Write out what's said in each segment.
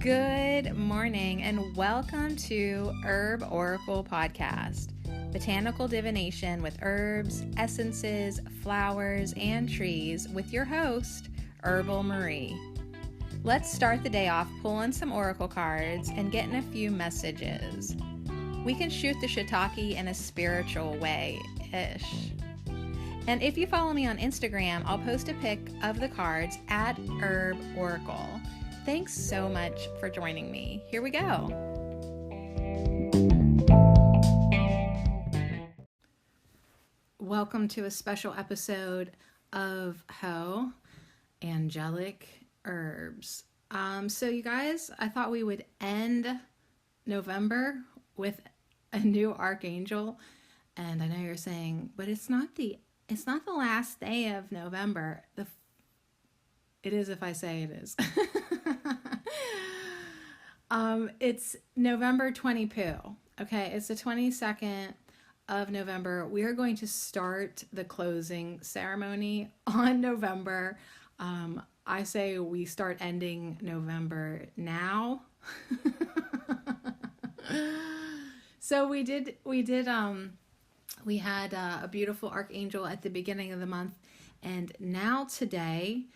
Good morning and welcome to Herb Oracle Podcast, botanical divination with herbs, essences, flowers, and trees with your host, Herbal Marie. Let's start the day off pulling some oracle cards and getting a few messages. We can shoot the shiitake in a spiritual way-ish. And if you follow me on Instagram, I'll post a pic of the cards at Herb Oracle. Thanks so much for joining me. Here we go. Welcome to a special episode of Angelic Herbs. So you guys, I thought we would end November with a new Archangel. And I know you're saying, but it's not the last day of November. It is if I say it is. It's November 22. Okay, it's the 22nd of November. We are going to start the closing ceremony on November. I say we start ending November now. So we had a beautiful Archangel at the beginning of the month, and now today,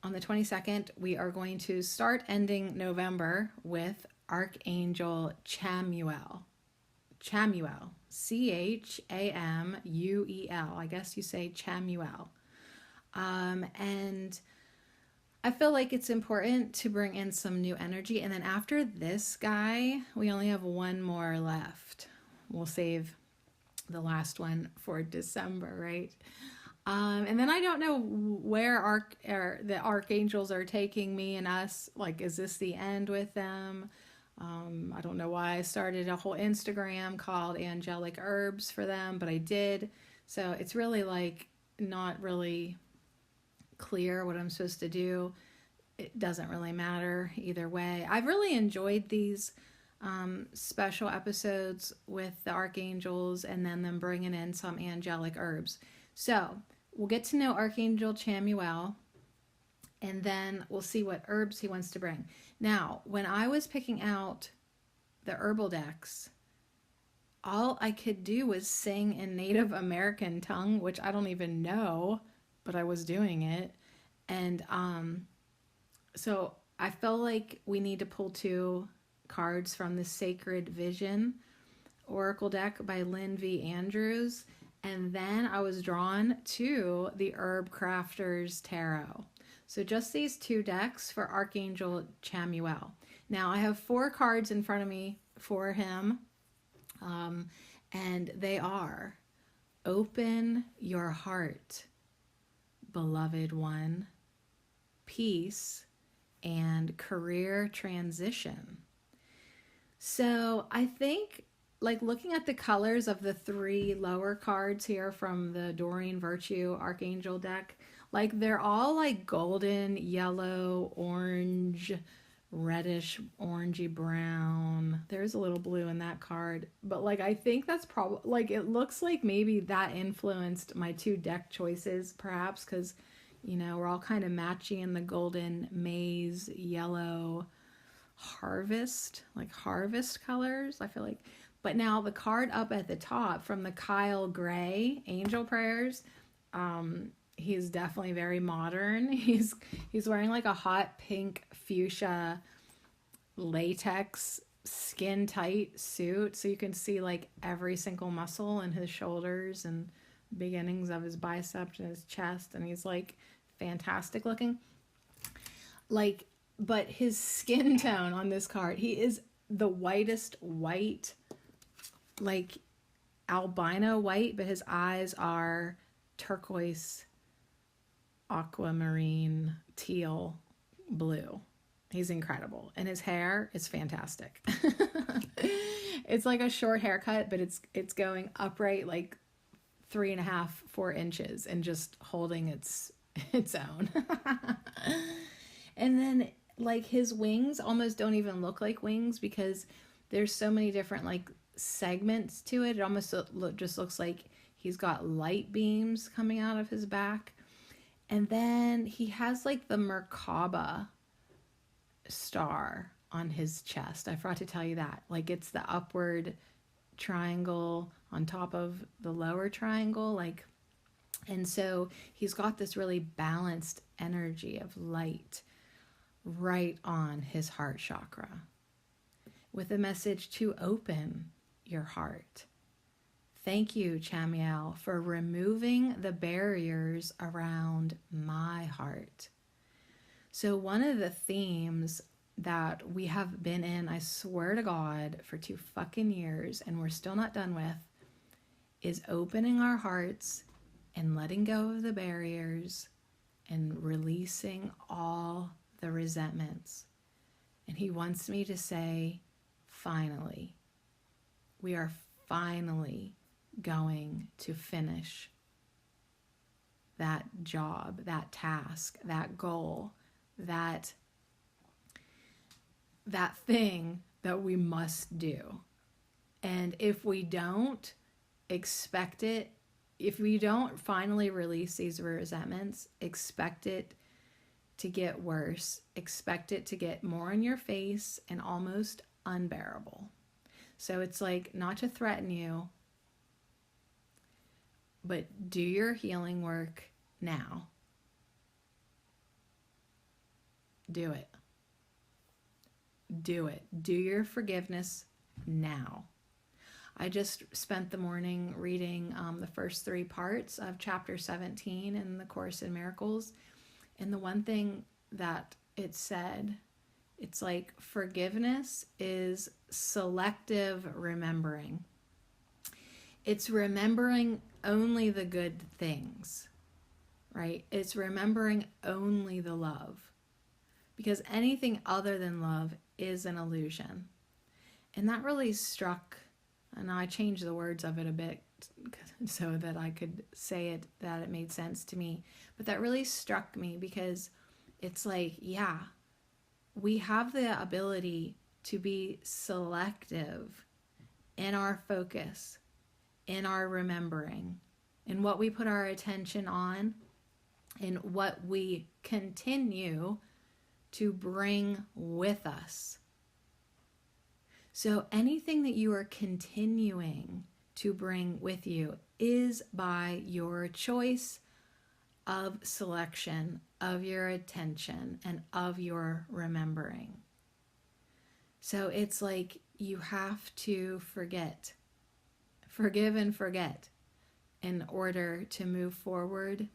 on the 22nd, we are going to start ending November with Archangel Chamuel. Chamuel. Chamuel. I guess you say Chamuel. And I feel like it's important to bring in some new energy. And then after this guy, we only have one more left. We'll save the last one for December, right? And then I don't know where the archangels are taking me and us. Like, is this the end with them? I don't know why I started a whole Instagram called Angelic Herbs for them, but I did. So it's really like not really clear what I'm supposed to do. It doesn't really matter either way. I've really enjoyed these special episodes with the archangels and then them bringing in some angelic herbs. So we'll get to know Archangel Chamuel, and then we'll see what herbs he wants to bring. Now, when I was picking out the herbal decks, all I could do was sing in Native American tongue, which I don't even know, but I was doing it. And so I felt like we need to pull two cards from the Sacred Vision Oracle deck by Lynn V. Andrews. And then I was drawn to the Herb Crafters Tarot. So just these two decks for Archangel Chamuel. Now I have 4 cards in front of me for him. And they are: Open Your Heart, Beloved One, Peace, and Career Transition. So I think, like, looking at the colors of the 3 lower cards here from the Doreen Virtue Archangel deck, like, they're all like golden, yellow, orange, reddish, orangey brown. There's a little blue in that card, but like, I think that's probably, like, it looks like maybe that influenced my 2 deck choices, perhaps, because, you know, we're all kind of matching in the golden, maize, yellow, harvest colors, I feel like. But now the card up at the top from the Kyle Gray Angel Prayers, he's definitely very modern. He's wearing like a hot pink fuchsia latex skin tight suit, so you can see like every single muscle in his shoulders and beginnings of his biceps and his chest, and he's like fantastic looking. Like, but his skin tone on this card, he is the whitest white, like albino white, but his eyes are turquoise, aquamarine, teal, blue. He's incredible. And his hair is fantastic. It's like a short haircut, but it's going upright like 3.5, 4 inches and just holding its own. And then like his wings almost don't even look like wings because there's so many different like segments to it. It almost just looks like he's got light beams coming out of his back. And then he has like the Merkaba star on his chest. I forgot to tell you that. Like, it's the upward triangle on top of the lower triangle, like, and so he's got this really balanced energy of light right on his heart chakra with a message to open your heart. Thank you, Chamuel, for removing the barriers around my heart. So one of the themes that we have been in, I swear to God, for 2 fucking years, and we're still not done with, is opening our hearts and letting go of the barriers and releasing all the resentments. And he wants me to say, finally, we are finally going to finish that job, that task, that goal, that thing that we must do. And if we don't expect it, if we don't finally release these resentments, expect it to get worse, expect it to get more in your face and almost unbearable. So it's like, not to threaten you, but do your healing work now. Do it. Do it. Do your forgiveness now. I just spent the morning reading the first 3 parts of chapter 17 in the Course in Miracles. And the one thing that it said, it's like, forgiveness is selective remembering. It's remembering only the good things, right? It's remembering only the love. Because anything other than love is an illusion. And that really struck, and I changed the words of it a bit so that I could say it, that it made sense to me. But that really struck me because it's like, yeah, we have the ability to be selective in our focus, in our remembering, in what we put our attention on, in what we continue to bring with us. So anything that you are continuing to bring with you is by your choice of selection, of your attention, and of your remembering. So it's like you have to forget, forgive and forget in order to move forward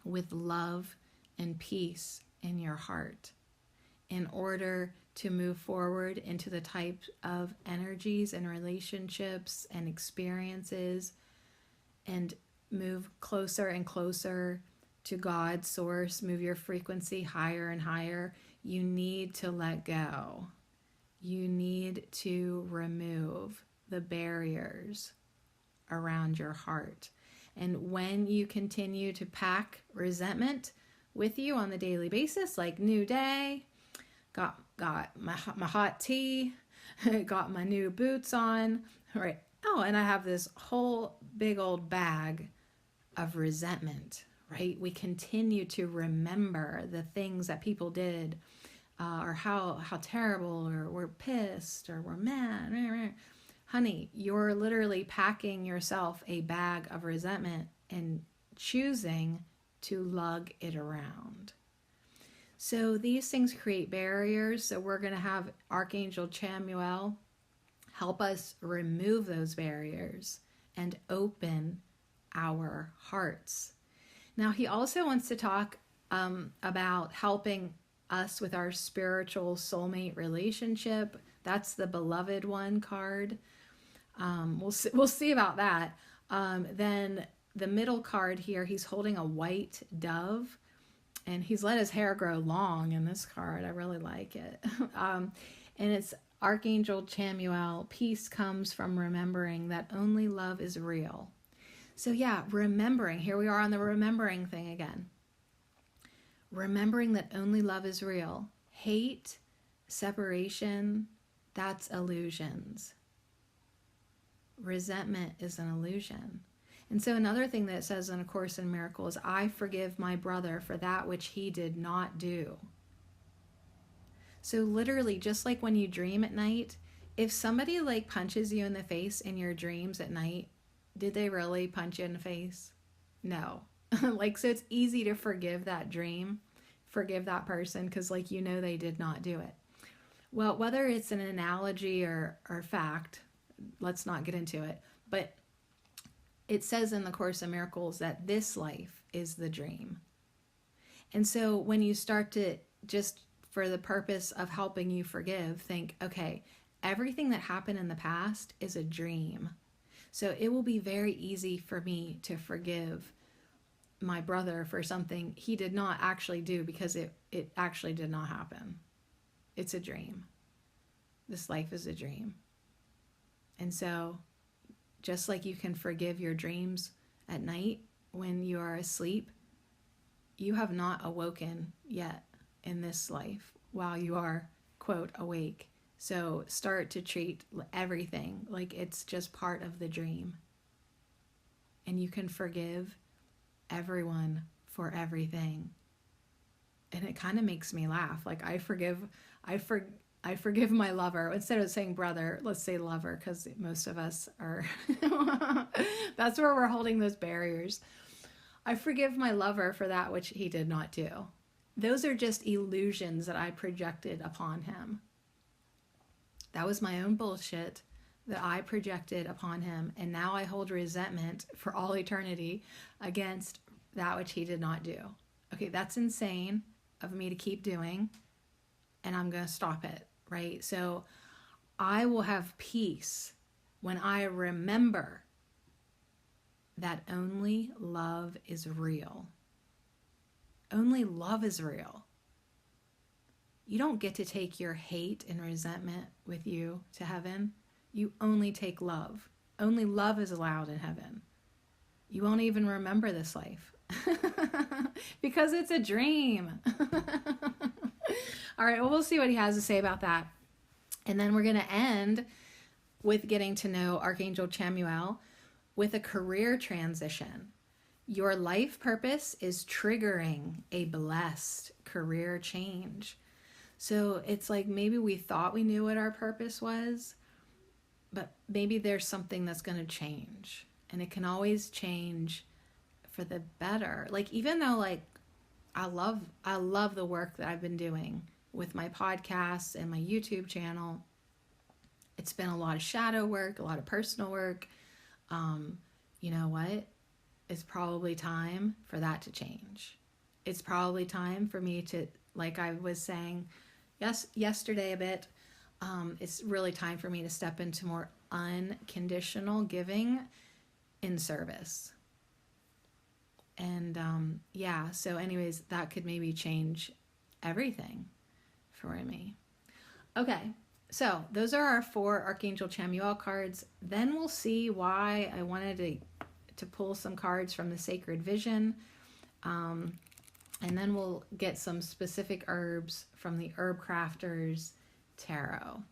with love and peace in your heart, in order to move forward into the type of energies and relationships and experiences and move closer and closer to God's source, move your frequency higher and higher. You need to let go. You need to remove the barriers around your heart. And when you continue to pack resentment with you on the daily basis, like new day, got my hot tea, got my new boots on, right? Oh, and I have this whole big old bag of resentment, right? We continue to remember the things that people did, or how terrible, or we're pissed, or we're mad. Honey, you're literally packing yourself a bag of resentment and choosing to lug it around. So these things create barriers. So we're going to have Archangel Chamuel help us remove those barriers and open our hearts. Now, he also wants to talk about helping us with our spiritual soulmate relationship. That's the beloved one card. We'll see about that. Then the middle card here, he's holding a white dove, and he's let his hair grow long in this card. I really like it. And it's Archangel Chamuel. Peace comes from remembering that only love is real. So yeah, remembering. Here we are on the remembering thing again. Remembering that only love is real. Hate, separation, that's illusions. Resentment is an illusion. And so another thing that it says in A Course in Miracles, I forgive my brother for that which he did not do. So literally, just like when you dream at night, if somebody like punches you in the face in your dreams at night, did they really punch you in the face? No. Like, so it's easy to forgive that dream, forgive that person, because like, you know, they did not do it. Well, whether it's an analogy or fact, let's not get into it, but it says in the Course in Miracles that this life is the dream. And so when you start to, just for the purpose of helping you forgive, think, okay, everything that happened in the past is a dream. So it will be very easy for me to forgive my brother for something he did not actually do, because it actually did not happen. It's a dream. This life is a dream. And so just like you can forgive your dreams at night when you are asleep, you have not awoken yet in this life while you are, quote, awake. So start to treat everything like it's just part of the dream. And you can forgive everyone for everything. And it kind of makes me laugh. Like I forgive my lover. Instead of saying brother, let's say lover, because most of us are, that's where we're holding those barriers. I forgive my lover for that which he did not do. Those are just illusions that I projected upon him. That was my own bullshit that I projected upon him. And now I hold resentment for all eternity against that which he did not do. Okay, that's insane of me to keep doing. And I'm going to stop it, right? So I will have peace when I remember that only love is real. Only love is real. You don't get to take your hate and resentment with you to heaven. You only take love. Only love is allowed in heaven. You won't even remember this life because it's a dream. All right, well, we'll see what he has to say about that. And then we're going to end with getting to know Archangel Chamuel with a career transition. Your life purpose is triggering a blessed career change. So it's like maybe we thought we knew what our purpose was, but maybe there's something that's going to change. And it can always change for the better. Like, even though like I love the work that I've been doing with my podcasts and my YouTube channel. It's been a lot of shadow work, a lot of personal work. You know what? It's probably time for that to change. It's probably time for me to, like I was saying yesterday a bit, it's really time for me to step into more unconditional giving in service. And yeah, so anyways, that could maybe change everything for me. Okay, so those are our 4 Archangel Chamuel cards. Then we'll see why I wanted to pull some cards from the Sacred Vision. And then we'll get some specific herbs from the Herb Crafters Tarot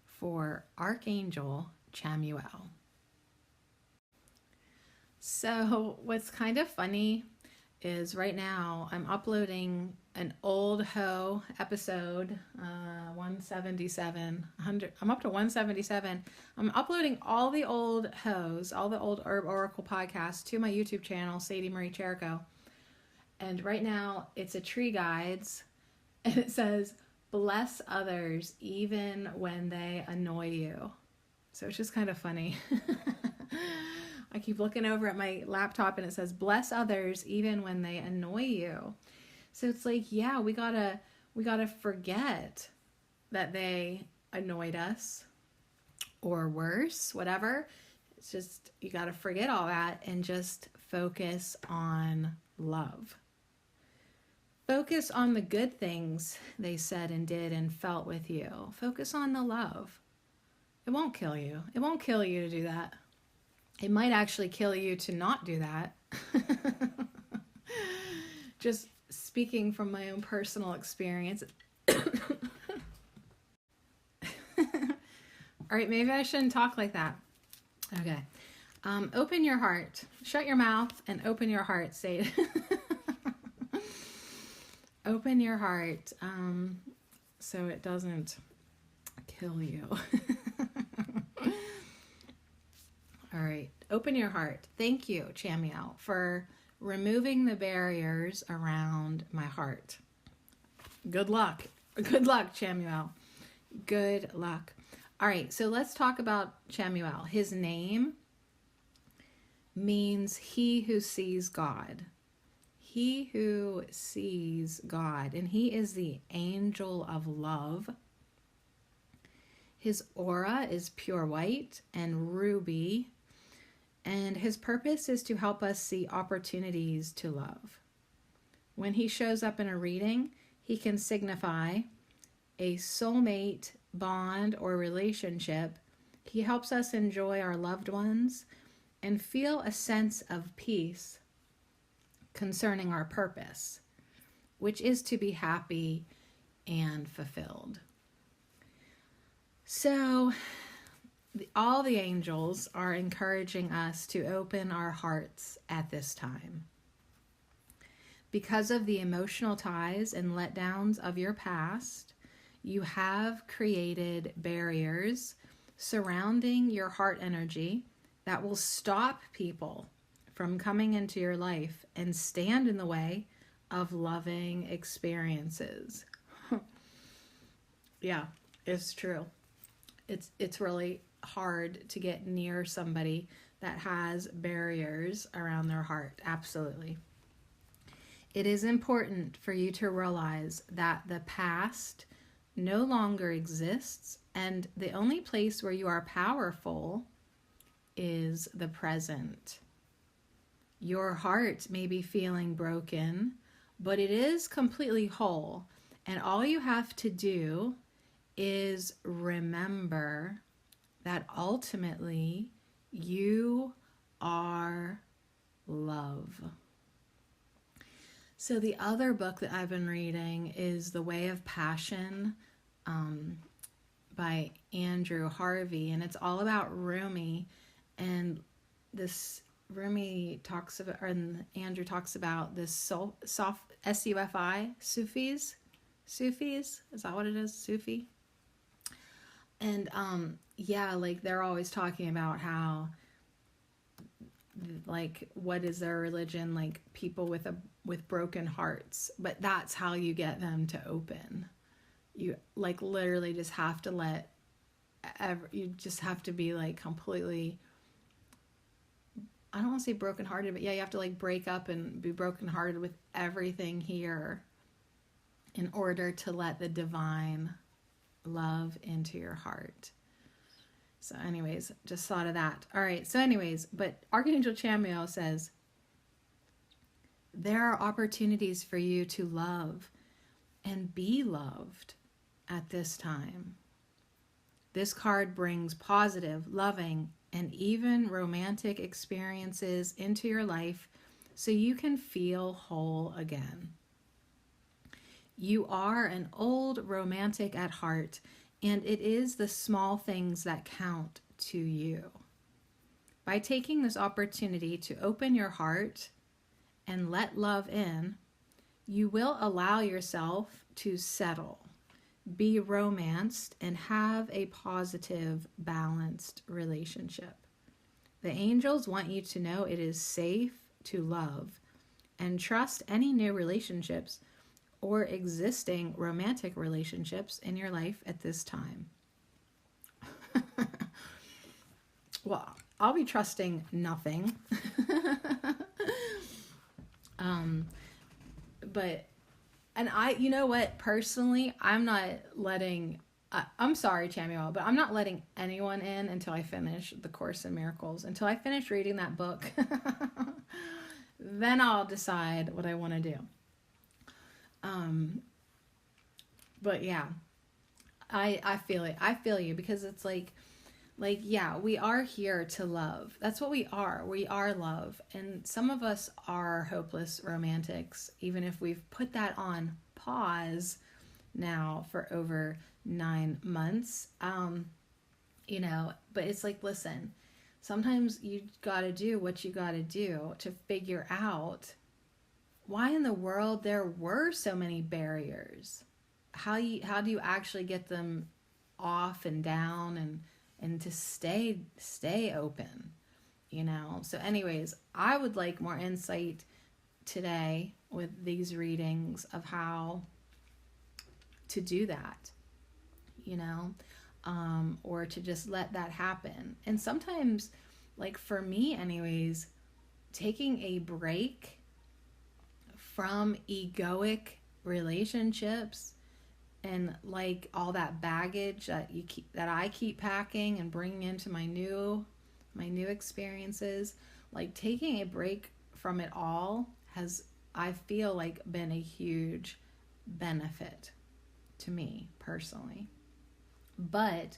for Archangel Chamuel. So what's kind of funny is right now I'm uploading an old hoe episode, 177, 100. I'm up to 177. I'm uploading all the old hoes, all the old Herb Oracle podcasts to my YouTube channel, Sadie Marie Cherico. And right now it's a tree guides, and it says, bless others even when they annoy you. So it's just kind of funny. I keep looking over at my laptop and it says, bless others even when they annoy you. So it's like, yeah, we gotta forget that they annoyed us, or worse, whatever. It's just, you gotta forget all that and just focus on love. Focus on the good things they said and did and felt with you. Focus on the love. It won't kill you. It won't kill you to do that. It might actually kill you to not do that. Just speaking from my own personal experience. All right, maybe I shouldn't talk like that. Okay. Open your heart. Shut your mouth and open your heart. Say it. Open your heart. so it doesn't kill you. All right, open your heart. Thank you, Chamuel, for removing the barriers around my heart. Good luck. Good luck, Chamuel. Good luck. All right, so let's talk about Chamuel. His name means he who sees God. He who sees God, and he is the angel of love. His aura is pure white and ruby, and his purpose is to help us see opportunities to love. When he shows up in a reading, he can signify a soulmate bond or relationship. He helps us enjoy our loved ones and feel a sense of peace concerning our purpose, which is to be happy and fulfilled. So all the angels are encouraging us to open our hearts at this time. Because of the emotional ties and letdowns of your past, you have created barriers surrounding your heart energy that will stop people from coming into your life and stand in the way of loving experiences. Yeah, it's true. It's really hard to get near somebody that has barriers around their heart. Absolutely. It is important for you to realize that the past no longer exists, and the only place where you are powerful is the present. Your heart may be feeling broken, but it is completely whole, and all you have to do is remember that ultimately you are love. So the other book that I've been reading is The Way of Passion by Andrew Harvey, and it's all about Rumi. And this Rumi talks about, or Andrew talks about this soft S-U-F-I, Sufis, is that what it is? Sufi. And yeah, like they're always talking about how, like, what is their religion? Like people with broken hearts, but that's how you get them to open. You like literally just have to you just have to be like completely, I don't want to say brokenhearted, but yeah, you have to like break up and be brokenhearted with everything here in order to let the divine love into your heart. So anyways, just thought of that. All right, so anyways, but Archangel Chamuel says, there are opportunities for you to love and be loved at this time. This card brings positive, loving, and even romantic experiences into your life so you can feel whole again. You are an old romantic at heart, and it is the small things that count to you. By taking this opportunity to open your heart and let love in, you will allow yourself to settle, be romanced, and have a positive, balanced relationship. The angels want you to know it is safe to love and trust any new relationships or existing romantic relationships in your life at this time. Well, I'll be trusting nothing. But, and you know what, personally, I'm not letting, I'm sorry, Chamuel, but I'm not letting anyone in until I finish the Course in Miracles. Until I finish reading that book, then I'll decide what I want to do. But yeah, I feel it. I feel you, because it's like, yeah, we are here to love. That's what we are. We are love. And some of us are hopeless romantics, even if we've put that on pause now for over 9 months. You know, but it's like, listen, sometimes you got to do what you got to do to figure out why in the world there were so many barriers how do you actually get them off and down and to stay open, you know? So anyways, I would like more insight today with these readings of how to do that, you know, or to just let that happen. And sometimes, like for me anyways, taking a break from egoic relationships and like all that baggage that I keep packing and bringing into my new experiences, like taking a break from it all has, I feel like, been a huge benefit to me personally. But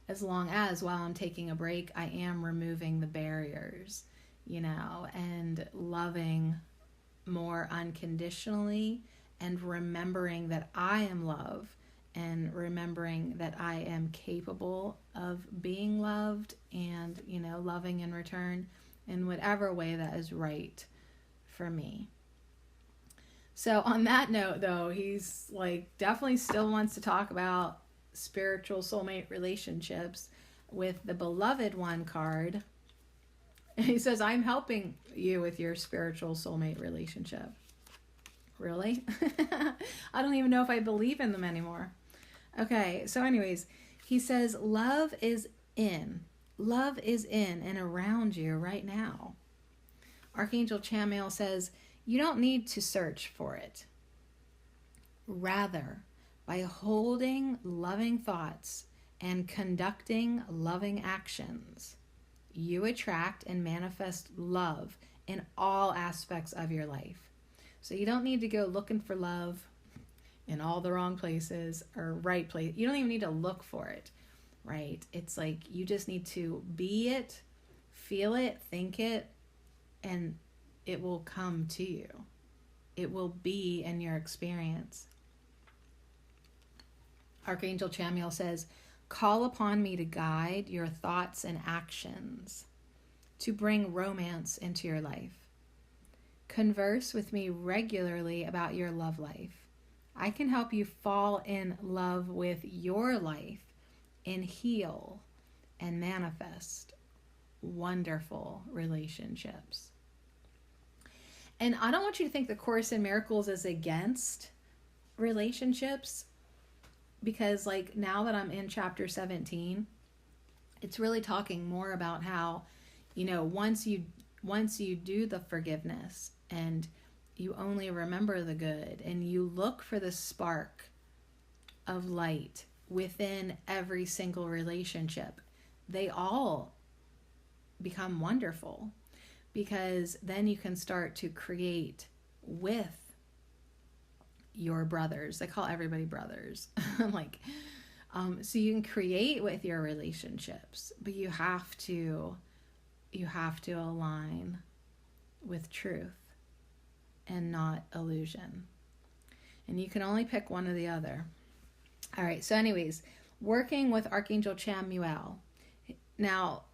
as long as while I'm taking a break, I am removing the barriers, you know, and loving more unconditionally, and remembering that I am love, and remembering that I am capable of being loved and, you know, loving in return in whatever way that is right for me. So on that note, though, he's like definitely still wants to talk about spiritual soulmate relationships with the Beloved One card. And he says, I'm helping you with your spiritual soulmate relationship. Really? I don't even know if I believe in them anymore. Okay, so anyways, he says, love is in and around you right now. Archangel Chamuel says, you don't need to search for it. Rather, by holding loving thoughts and conducting loving actions, you attract and manifest love in all aspects of your life. So you don't need to go looking for love in all the wrong places or right place. You don't even need to look for it, right? It's like you just need to be it, feel it, think it, and it will come to you. It will be in your experience. Archangel Chamuel says, call upon me to guide your thoughts and actions, to bring romance into your life. Converse with me regularly about your love life. I can help you fall in love with your life and heal and manifest wonderful relationships. And I don't want you to think the Course in Miracles is against relationships, because like now that I'm in chapter 17, it's really talking more about how, you know, once you do the forgiveness and you only remember the good and you look for the spark of light within every single relationship, they all become wonderful, because then you can start to create with your brothers. They call everybody brothers. So you can create with your relationships, but you have to align with truth and not illusion. And you can only pick one or the other. All right. So anyways, working with Archangel Chamuel. Now,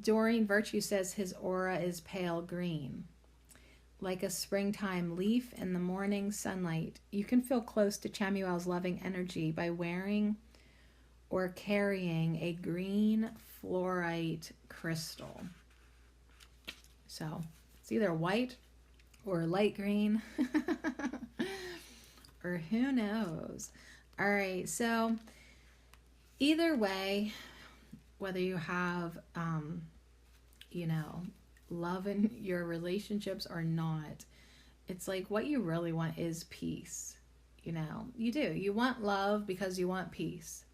Doreen Virtue says his aura is pale green, like a springtime leaf in the morning sunlight. You can feel close to Chamuel's loving energy by wearing or carrying a green fluorite crystal. So it's either white or light green, or who knows. All right, so either way, whether you have, love in your relationships or not, it's like what you really want is peace. You know, you do. You want love because you want peace.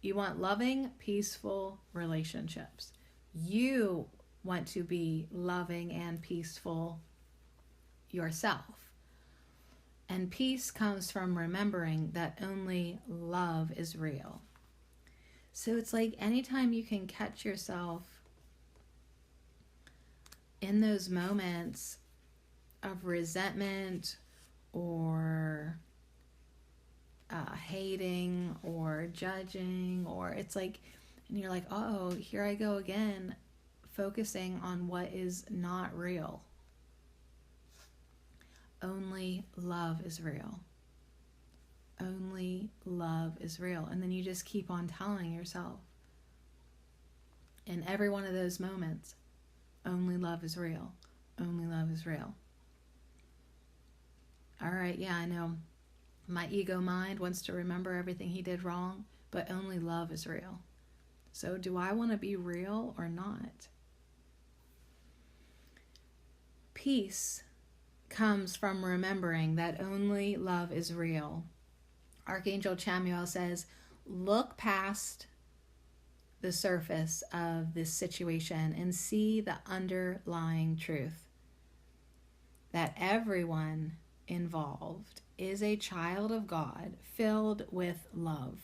You want loving, peaceful relationships. You want to be loving and peaceful yourself. And peace comes from remembering that only love is real. So it's like anytime you can catch yourself in those moments of resentment or hating or judging, or it's like, and you're like, oh, here I go again, focusing on what is not real. Only love is real. Only love is real. And then you just keep on telling yourself in every one of those moments, only love is real. Only love is real. All right, yeah, I know. My ego mind wants to remember everything he did wrong, but only love is real. So do I want to be real or not? Peace comes from remembering that only love is real. Archangel Chamuel says, look past the surface of this situation and see the underlying truth. That everyone involved is a child of God filled with love.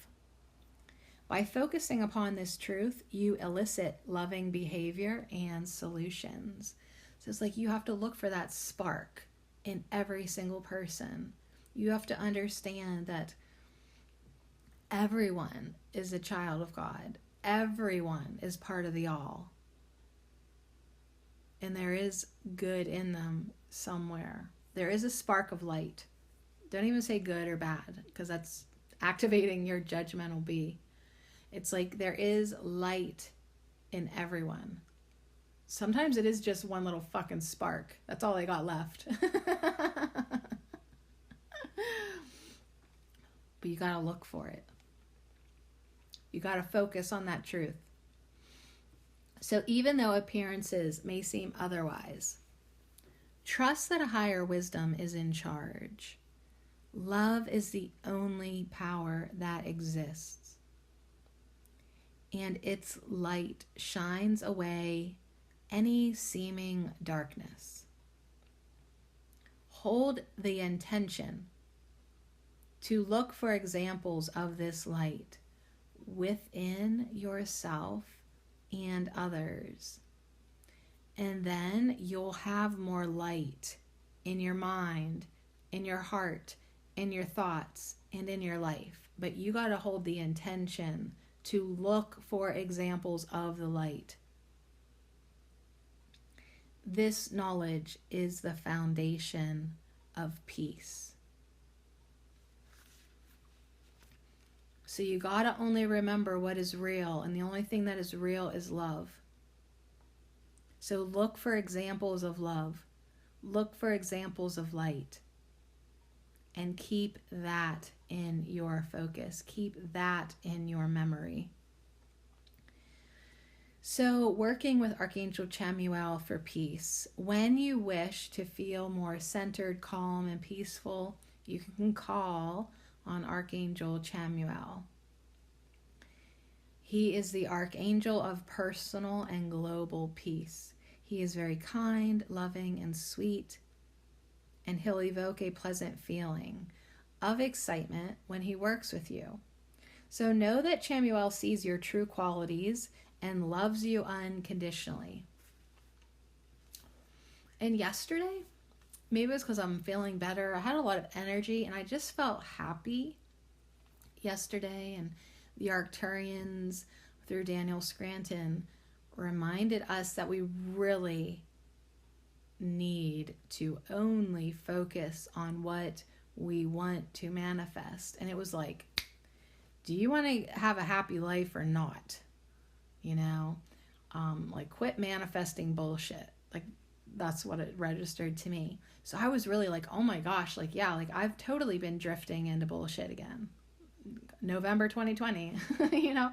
By focusing upon this truth, you elicit loving behavior and solutions. So it's like you have to look for that spark in every single person. You have to understand that everyone is a child of God. Everyone is part of the all. And there is good in them somewhere. There is a spark of light. Don't even say good or bad, because that's activating your judgmental bee. It's like there is light in everyone. Sometimes it is just one little fucking spark. That's all I got left. But you gotta look for it. You gotta focus on that truth. So even though appearances may seem otherwise, trust that a higher wisdom is in charge. Love is the only power that exists. And its light shines away any seeming darkness. Hold the intention to look for examples of this light within yourself and others. And then you'll have more light in your mind, in your heart, in your thoughts, and in your life. But you got to hold the intention to look for examples of the light. This knowledge is the foundation of peace. So you got to only remember what is real, and the only thing that is real is love. So look for examples of love. Look for examples of light. And keep that in your focus. Keep that in your memory. So working with Archangel Chamuel for peace. When you wish to feel more centered, calm, and peaceful, you can call on Archangel Chamuel. He is the Archangel of personal and global peace. He is very kind, loving, and sweet, and he'll evoke a pleasant feeling of excitement when he works with you. So know that Chamuel sees your true qualities and loves you unconditionally. And yesterday, maybe it's because I'm feeling better. I had a lot of energy and I just felt happy yesterday. And the Arcturians through Daniel Scranton reminded us that we really need to only focus on what we want to manifest. And it was like, do you want to have a happy life or not? You know, like quit manifesting bullshit. Like that's what it registered to me. So I was really like, oh my gosh, like, yeah, like I've totally been drifting into bullshit again. November 2020, you know,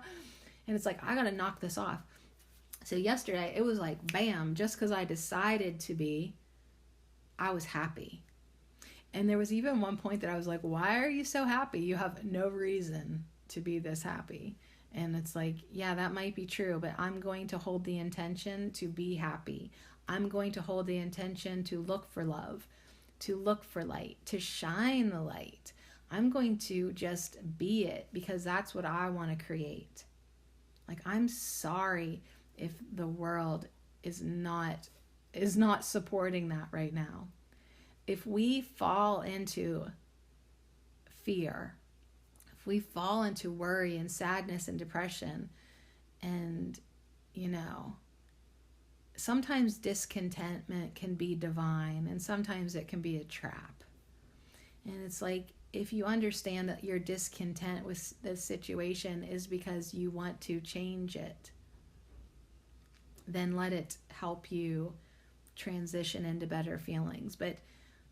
and it's like, I got to knock this off. So yesterday it was like, bam, just because I decided to be, I was happy. And there was even one point that I was like, why are you so happy? You have no reason to be this happy. And it's like, yeah, that might be true, but I'm going to hold the intention to be happy. I'm going to hold the intention to look for love, to look for light, to shine the light. I'm going to just be it because that's what I want to create. Like, I'm sorry if the world is not supporting that right now. If we fall into fear, if we fall into worry and sadness and depression, and, you know, sometimes discontentment can be divine and sometimes it can be a trap. And it's like, if you understand that your discontent with the situation is because you want to change it, then let it help you transition into better feelings. But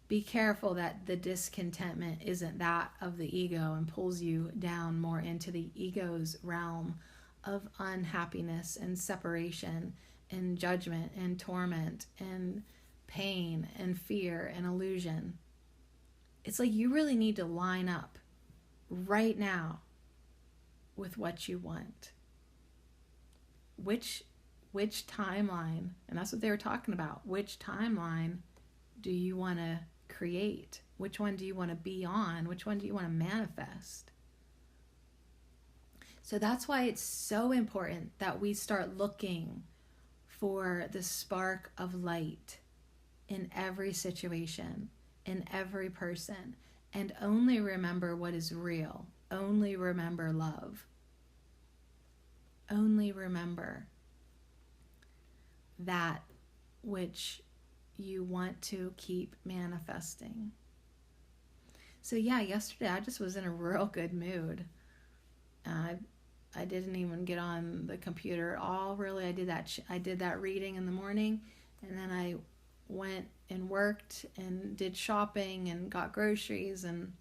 be careful that the discontentment isn't that of the ego and pulls you down more into the ego's realm of unhappiness and separation and judgment and torment and pain and fear and illusion. It's like you really need to line up right now with what you want. Which timeline, and that's what they were talking about, which timeline do you want to create? Which one do you want to be on? Which one do you want to manifest? So that's why it's so important that we start looking for the spark of light in every situation, in every person, and only remember what is real. Only remember love. Only remember that which you want to keep manifesting. So yeah, yesterday I just was in a real good mood. I didn't even get on the computer at all, really. I did that reading in the morning, and then I went and worked and did shopping and got groceries and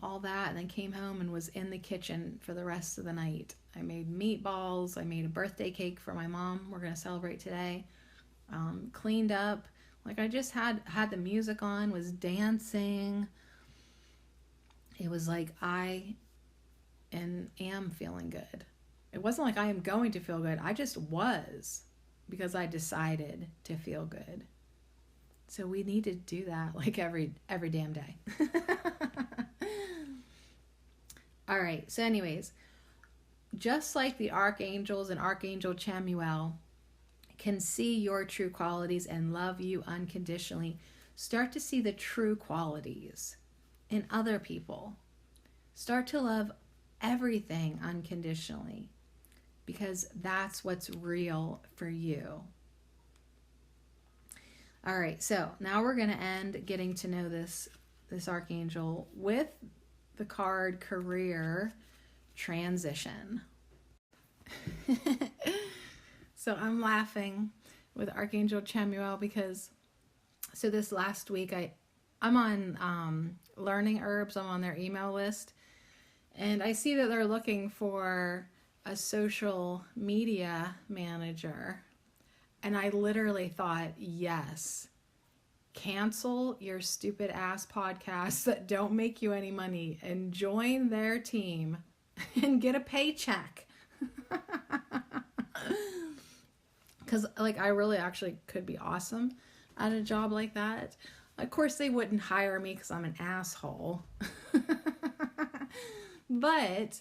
all that, and then came home and was in the kitchen for the rest of the night. I made meatballs. I made a birthday cake for my mom. We're going to celebrate today. Cleaned up. Like, I just had the music on, was dancing. It was like I am feeling good. It wasn't like I am going to feel good. I just was, because I decided to feel good. So we need to do that like every damn day. All right. So anyways, just like the archangels and Archangel Chamuel can see your true qualities and love you unconditionally, start to see the true qualities in other people. Start to love everything unconditionally, because that's what's real for you. All right, so now we're going to end getting to know this archangel with the card Career Transition. So I'm laughing with Archangel Chamuel because, so this last week I'm on Learning Herbs. I'm on their email list, and I see that they're looking for a social media manager. And I literally thought, yes, cancel your stupid ass podcasts that don't make you any money and join their team and get a paycheck. Because like, I really actually could be awesome at a job like that. Of course, they wouldn't hire me because I'm an asshole. But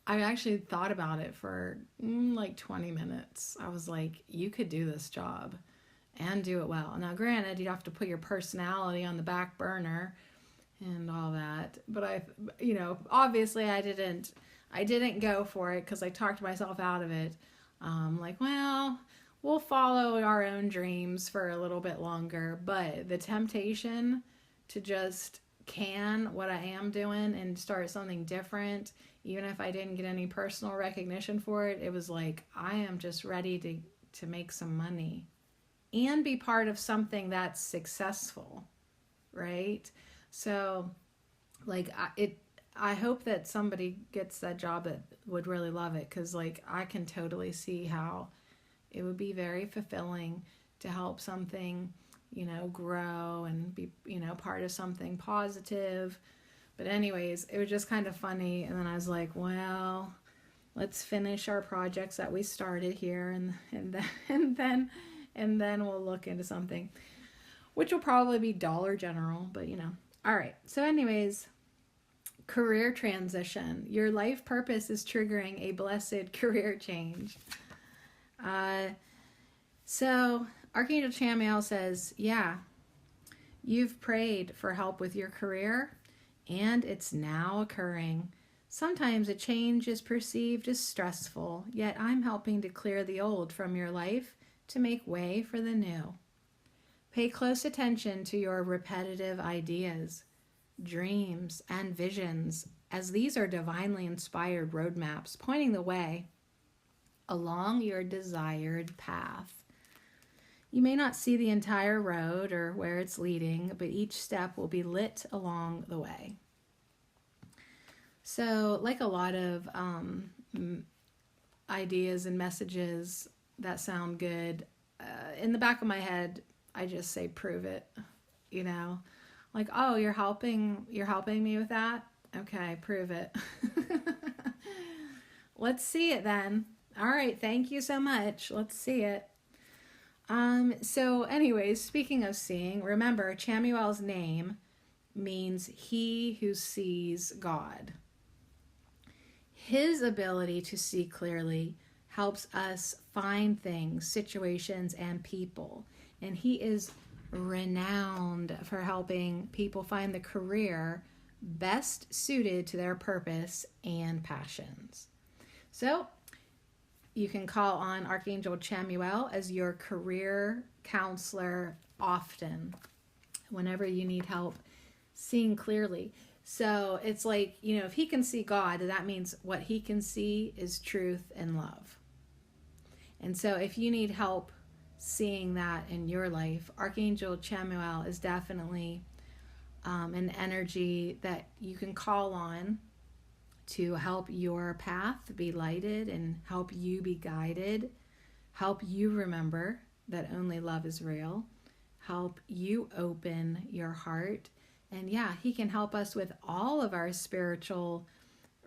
I actually thought about it for like 20 minutes. I was like, you could do this job and do it well. Now, granted, you'd have to put your personality on the back burner and all that. But obviously I didn't go for it because I talked myself out of it. Like, well, we'll follow our own dreams for a little bit longer. But the temptation to just can what I am doing and start something different, even if I didn't get any personal recognition for it, it was like, I am just ready to make some money and be part of something that's successful, right? So like I hope that somebody gets that job that would really love it, because like I can totally see how it would be very fulfilling to help something grow and be part of something positive. But anyways, it was just kind of funny. And then I was like, well, let's finish our projects that we started here, and then we'll look into something, which will probably be Dollar General, but All right. So anyways, career transition. Your life purpose is triggering a blessed career change. So Archangel Chamuel says, yeah, you've prayed for help with your career, and it's now occurring. Sometimes a change is perceived as stressful, yet I'm helping to clear the old from your life to make way for the new. Pay close attention to your repetitive ideas. dreams, and visions, as these are divinely inspired roadmaps pointing the way along your desired path. You may not see the entire road or where it's leading, but each step will be lit along the way. So, like a lot of ideas and messages that sound good, in the back of my head, I just say, prove it. You know, like, oh, you're helping me with that? Okay, prove it. Let's see it then. All right, thank you so much. Let's see it. So anyways, speaking of seeing, remember Chamuel's name means he who sees God. His ability to see clearly helps us find things, situations, and people. And he is renowned for helping people find the career best suited to their purpose and passions. So you can call on Archangel Chamuel as your career counselor often, whenever you need help seeing clearly. So it's like, you know, if he can see God, that means what he can see is truth and love. And so if you need help seeing that in your life, Archangel Chamuel is definitely an energy that you can call on to help your path be lighted and help you be guided, help you remember that only love is real, help you open your heart. And yeah, he can help us with all of our spiritual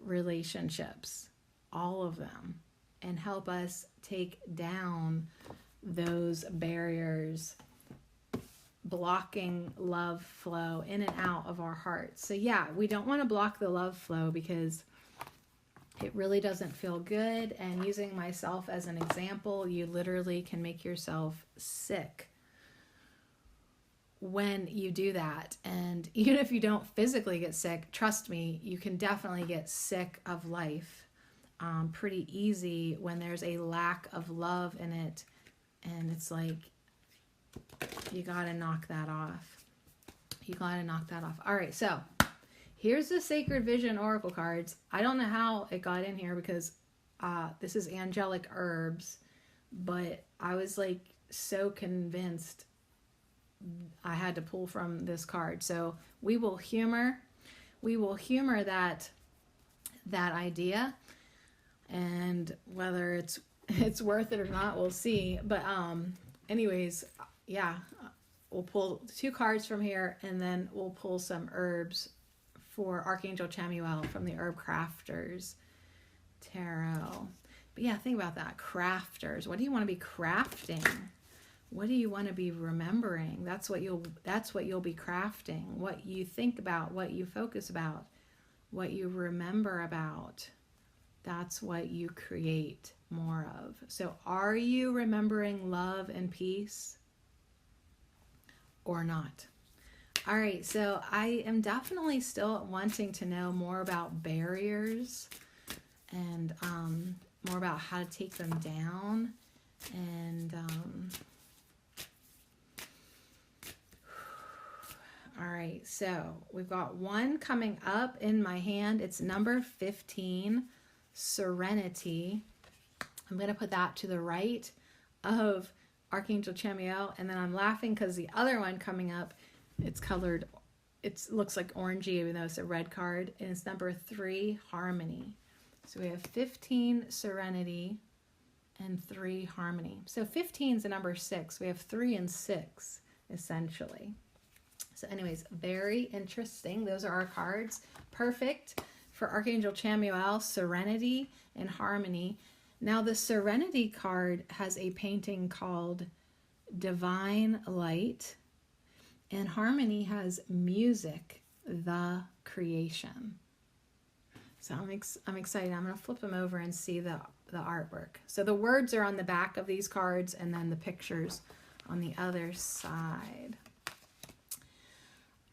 relationships, all of them, and help us take down those barriers blocking love flow in and out of our hearts. So yeah, we don't want to block the love flow because it really doesn't feel good. And using myself as an example, you literally can make yourself sick when you do that. And even if you don't physically get sick, trust me, you can definitely get sick of life pretty easy when there's a lack of love in it. And it's like, you got to knock that off. You got to knock that off. All right, so here's the Sacred Vision Oracle cards. I don't know how it got in here because this is angelic herbs, but I was like so convinced I had to pull from this card. So we will humor that idea, and whether it's worth it or not, we'll see. But anyways, yeah, we'll pull 2 cards from here, and then we'll pull some herbs for Archangel Chamuel from the Herb Crafters Tarot. But yeah, think about that. Crafters. What do you want to be crafting? What do you want to be remembering? That's what you'll be crafting. What you think about, what you focus about, what you remember about. That's what you create more of. So are you remembering love and peace or not? All right, so I am definitely still wanting to know more about barriers and more about how to take them down. And all right, so we've got one coming up in my hand. It's number 15, Serenity. I'm going to put that to the right of Archangel Chamuel, and then I'm laughing because the other one coming up, it's colored, it looks like orangey even though it's a red card, and it's number 3, Harmony. So we have 15, Serenity, and 3, Harmony. So 15 is the number 6. We have 3 and 6, essentially. So anyways, very interesting. Those are our cards. Perfect for Archangel Chamuel, Serenity, and Harmony. Now the Serenity card has a painting called Divine Light, and Harmony has Music, the Creation. So I'm excited. I'm going to flip them over and see the artwork. So the words are on the back of these cards, and then the pictures on the other side.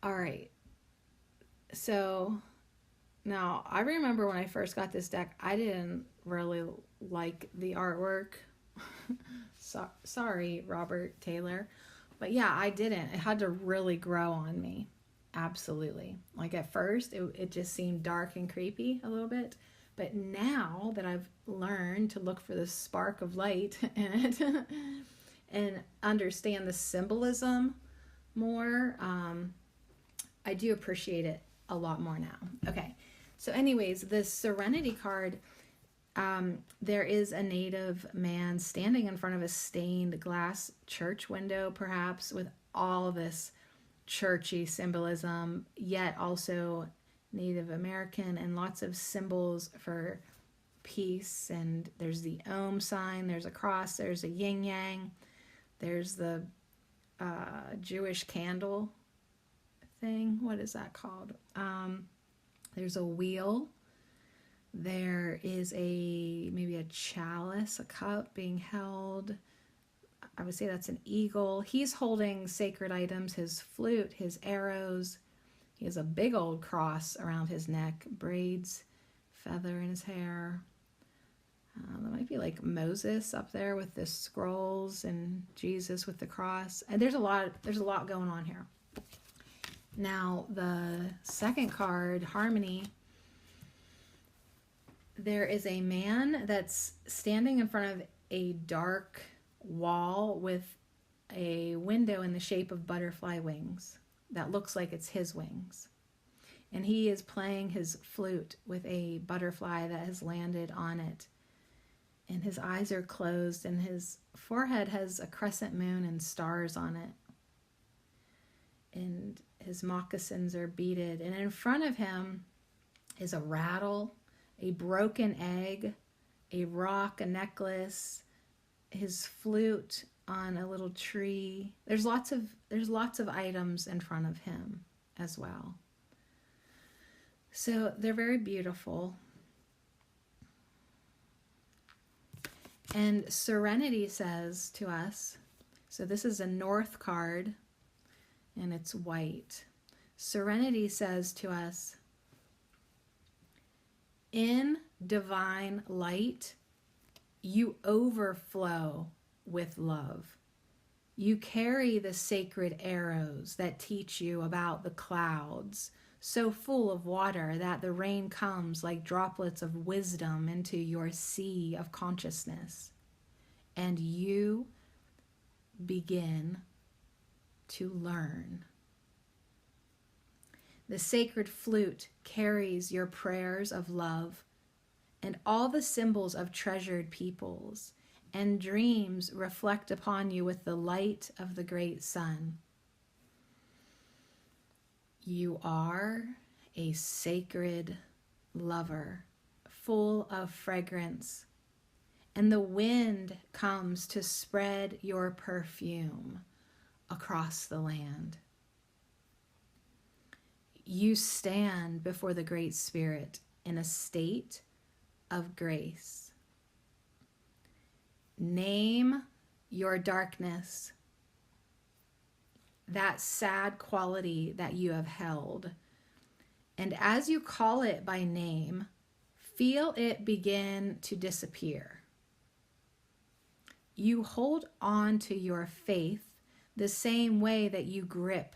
All right. So now I remember when I first got this deck, I didn't really like the artwork. Sorry, Robert Taylor. But yeah, I didn't. It had to really grow on me. Absolutely. Like at first, it just seemed dark and creepy a little bit. But now that I've learned to look for the spark of light in it and understand the symbolism more, I do appreciate it a lot more now. Okay. So anyways, the Serenity card, there is a native man standing in front of a stained glass church window, perhaps with all of this churchy symbolism, yet also Native American, and lots of symbols for peace. And there's the Om sign, there's a cross, there's a yin yang, there's the Jewish candle thing. What is that called? There's a wheel. There is maybe a chalice, a cup being held. I would say that's an eagle. He's holding sacred items, his flute, his arrows. He has a big old cross around his neck, braids, feather in his hair. That might be like Moses up there with the scrolls, and Jesus with the cross. And there's a lot going on here. Now, the second card, Harmony, there is a man that's standing in front of a dark wall with a window in the shape of butterfly wings that looks like it's his wings. And he is playing his flute with a butterfly that has landed on it. And his eyes are closed, and his forehead has a crescent moon and stars on it. And his moccasins are beaded. And in front of him is a rattle, a broken egg, a rock, a necklace, his flute on a little tree. There's lots of items in front of him as well. So they're very beautiful. And Serenity says to us, so this is a North card, and it's white. Serenity says to us, in divine light, you overflow with love. You carry the sacred arrows that teach you about the clouds, so full of water that the rain comes like droplets of wisdom into your sea of consciousness. And you begin to learn. The sacred flute carries your prayers of love and all the symbols of treasured peoples, and dreams reflect upon you with the light of the great sun. You are a sacred lover, full of fragrance, and the wind comes to spread your perfume across the land. You stand before the Great Spirit in a state of grace. Name your darkness, that sad quality that you have held. And as you call it by name, feel it begin to disappear. You hold on to your faith the same way that you grip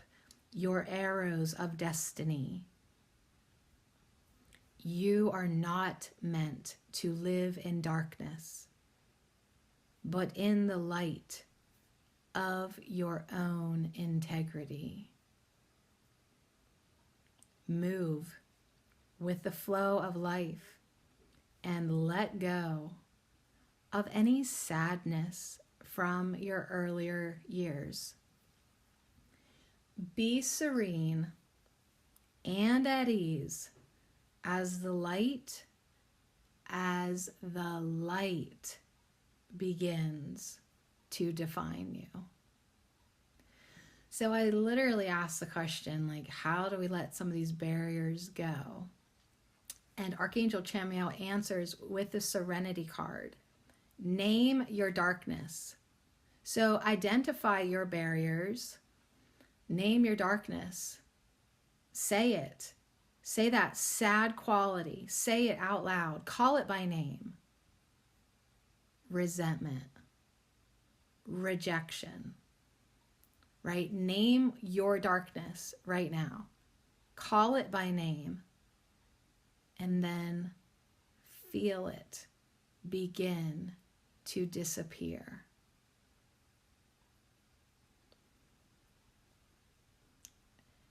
your arrows of destiny. You are not meant to live in darkness, but in the light of your own integrity. Move with the flow of life and let go of any sadness from your earlier years. Be serene and at ease as the light begins to define you. So I literally asked the question, like, how do we let some of these barriers go? And Archangel Chamuel answers with the Serenity card. Name your darkness. So identify your barriers. Name your darkness. Say it. Say that sad quality. Say it out loud. Call it by name. Resentment. Rejection. Right? Name your darkness right now. call it by name, and then feel it begin to disappear.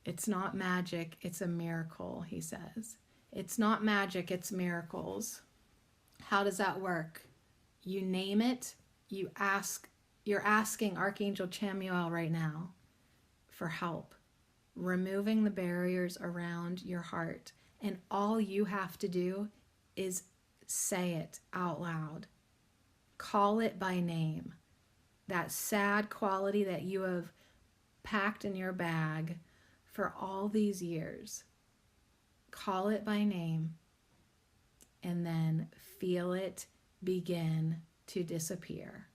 It's not magic, it's a miracle, he says. It's not magic, it's miracles. How does that work? You name it, you're asking Archangel Chamuel right now for help, removing the barriers around your heart. And all you have to do is say it out loud. Call it by name. That sad quality that you have packed in your bag for all these years. Call it by name, and then feel it begin to disappear.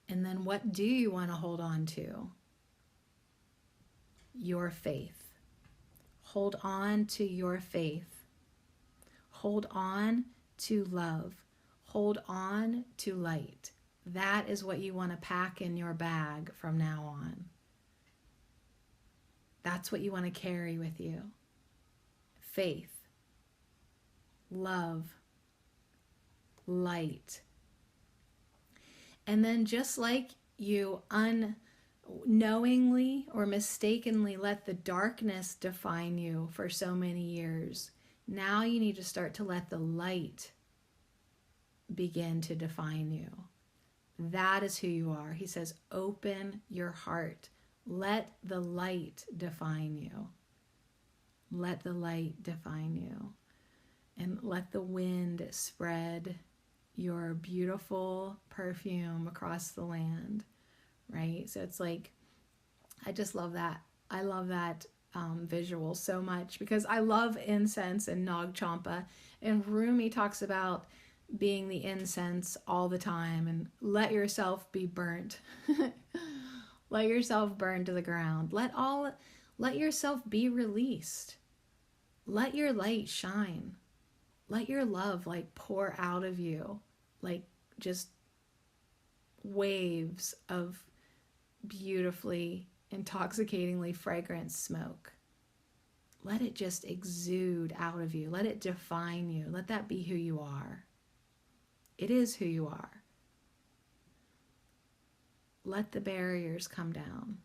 And then what do you want to hold on to? Your faith. Hold on to your faith. Hold on to love. Hold on to light. That is what you want to pack in your bag from now on. That's what you want to carry with you. Faith, love, light. And then just like you unknowingly or mistakenly let the darkness define you for so many years, now you need to start to let the light begin to define you. That is who you are. He says, open your heart. Let the light define you. Let the light define you. And let the wind spread your beautiful perfume across the land, right? So it's like, I just love that. I love that visual so much because I love incense and Nag Champa. And Rumi talks about being the incense all the time and let yourself be burnt. Let yourself burn to the ground. Let yourself be released. Let your light shine. Let your love like pour out of you, like just waves of beautifully, intoxicatingly fragrant smoke. Let it just exude out of you. Let it define you. Let that be who you are. It is who you are. Let the barriers come down.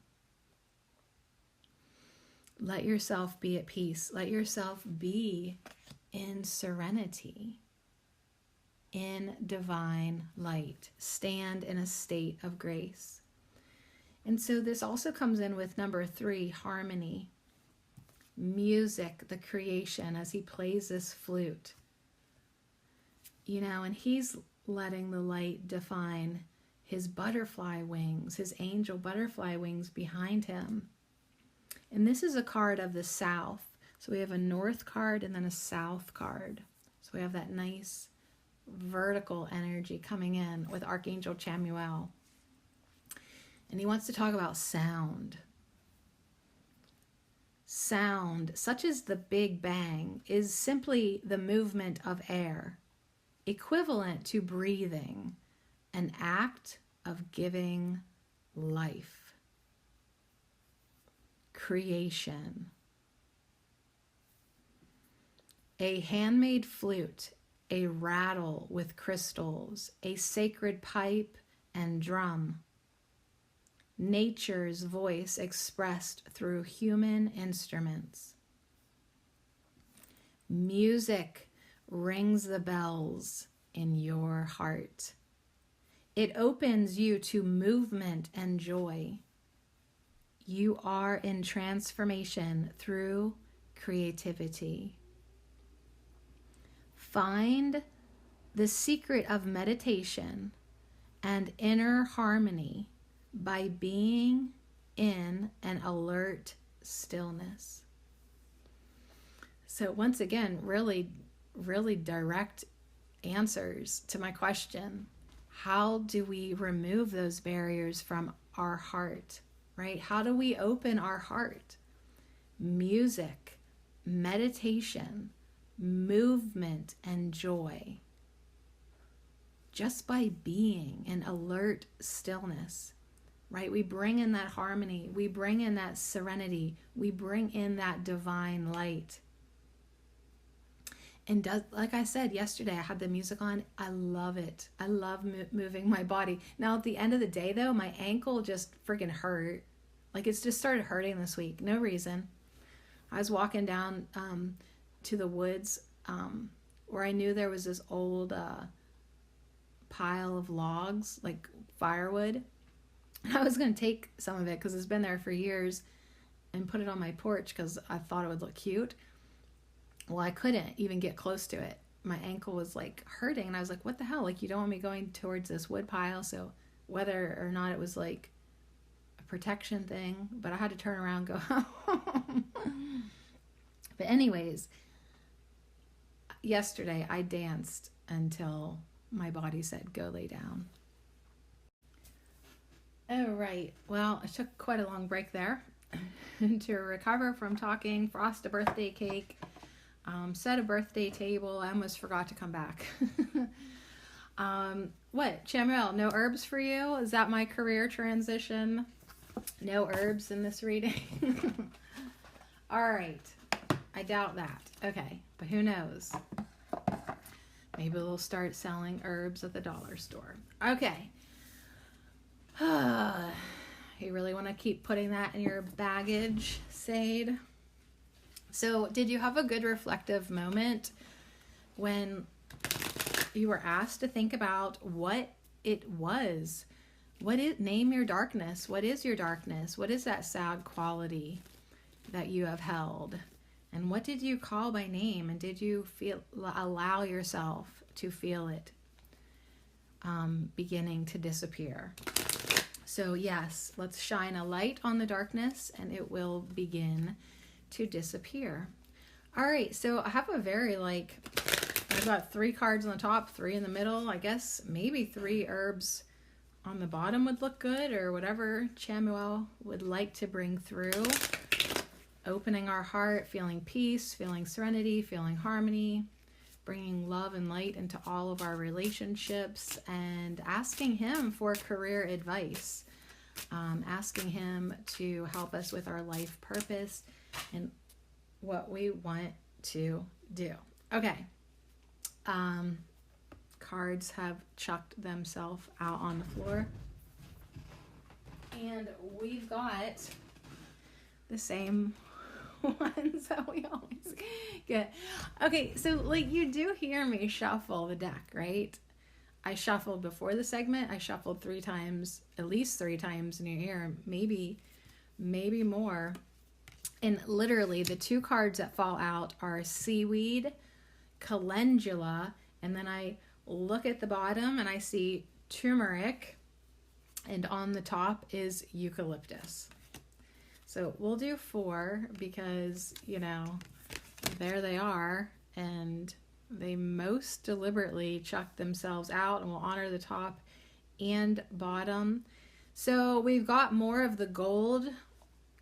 Let yourself be at peace. Let yourself be in serenity, in divine light. Stand in a state of grace. And so this also comes in with number 3, harmony. Music, the creation, as he plays this flute. You know, and he's letting the light define his butterfly wings, his angel butterfly wings behind him. And this is a card of the south. So we have a north card and then a south card. So we have that nice vertical energy coming in with Archangel Chamuel. And he wants to talk about sound. Sound, such as the Big Bang, is simply the movement of air, equivalent to breathing, an act of giving life. Creation. A handmade flute, a rattle with crystals, a sacred pipe and drum. Nature's voice expressed through human instruments. Music rings the bells in your heart. It opens you to movement and joy. You are in transformation through creativity. Find the secret of meditation and inner harmony by being in an alert stillness. So once again, really, really direct answers to my question. How do we remove those barriers from our heart, right? How do we open our heart? Music, meditation, movement, and joy. just by being in alert stillness, right? We bring in that harmony. We bring in that serenity. We bring in that divine light. And like I said yesterday, I had the music on. I love it. I love moving my body. Now, at the end of the day, though, my ankle just freaking hurt. Like, it's just started hurting this week. No reason. I was walking down to the woods where I knew there was this old pile of logs, like firewood. And I was going to take some of it because it's been there for years and put it on my porch because I thought it would look cute. Well, I couldn't even get close to it. My ankle was like hurting, and I was like, what the hell? Like, you don't want me going towards this wood pile. So whether or not it was like a protection thing, but I had to turn around and go home. But anyways, yesterday I danced until my body said, go lay down. Oh, right. Well, I took quite a long break there to recover from talking, frost a birthday cake, set a birthday table. I almost forgot to come back. What, Chamuel, no herbs for you? Is that my career transition? No herbs in this reading? All right. I doubt that. Okay, but who knows? Maybe they'll start selling herbs at the dollar store. Okay. You really want to keep putting that in your baggage, Sade? So, did you have a good reflective moment when you were asked to think about what it was? Name your darkness. What is your darkness? What is that sad quality that you have held? And what did you call by name? And did you allow yourself to feel it beginning to disappear? So yes, let's shine a light on the darkness and it will begin to disappear. All right, so I have a very I've got 3 cards on the top, 3 in the middle. I guess maybe 3 herbs on the bottom would look good, or whatever Chamuel would like to bring through. Opening our heart, feeling peace, feeling serenity, feeling harmony, bringing love and light into all of our relationships, and asking him for career advice, asking him to help us with our life purpose and what we want to do. Okay. Cards have chucked themselves out on the floor. And we've got the same ones that we always get. Okay, so you do hear me shuffle the deck, right? I shuffled before the segment. I shuffled 3 times, at least 3 times in your ear, maybe more. And literally the 2 cards that fall out are seaweed, calendula, and then I look at the bottom and I see turmeric, and on the top is eucalyptus. So we'll do 4 because, there they are, and they most deliberately chuck themselves out, and we'll honor the top and bottom. So we've got more of the gold,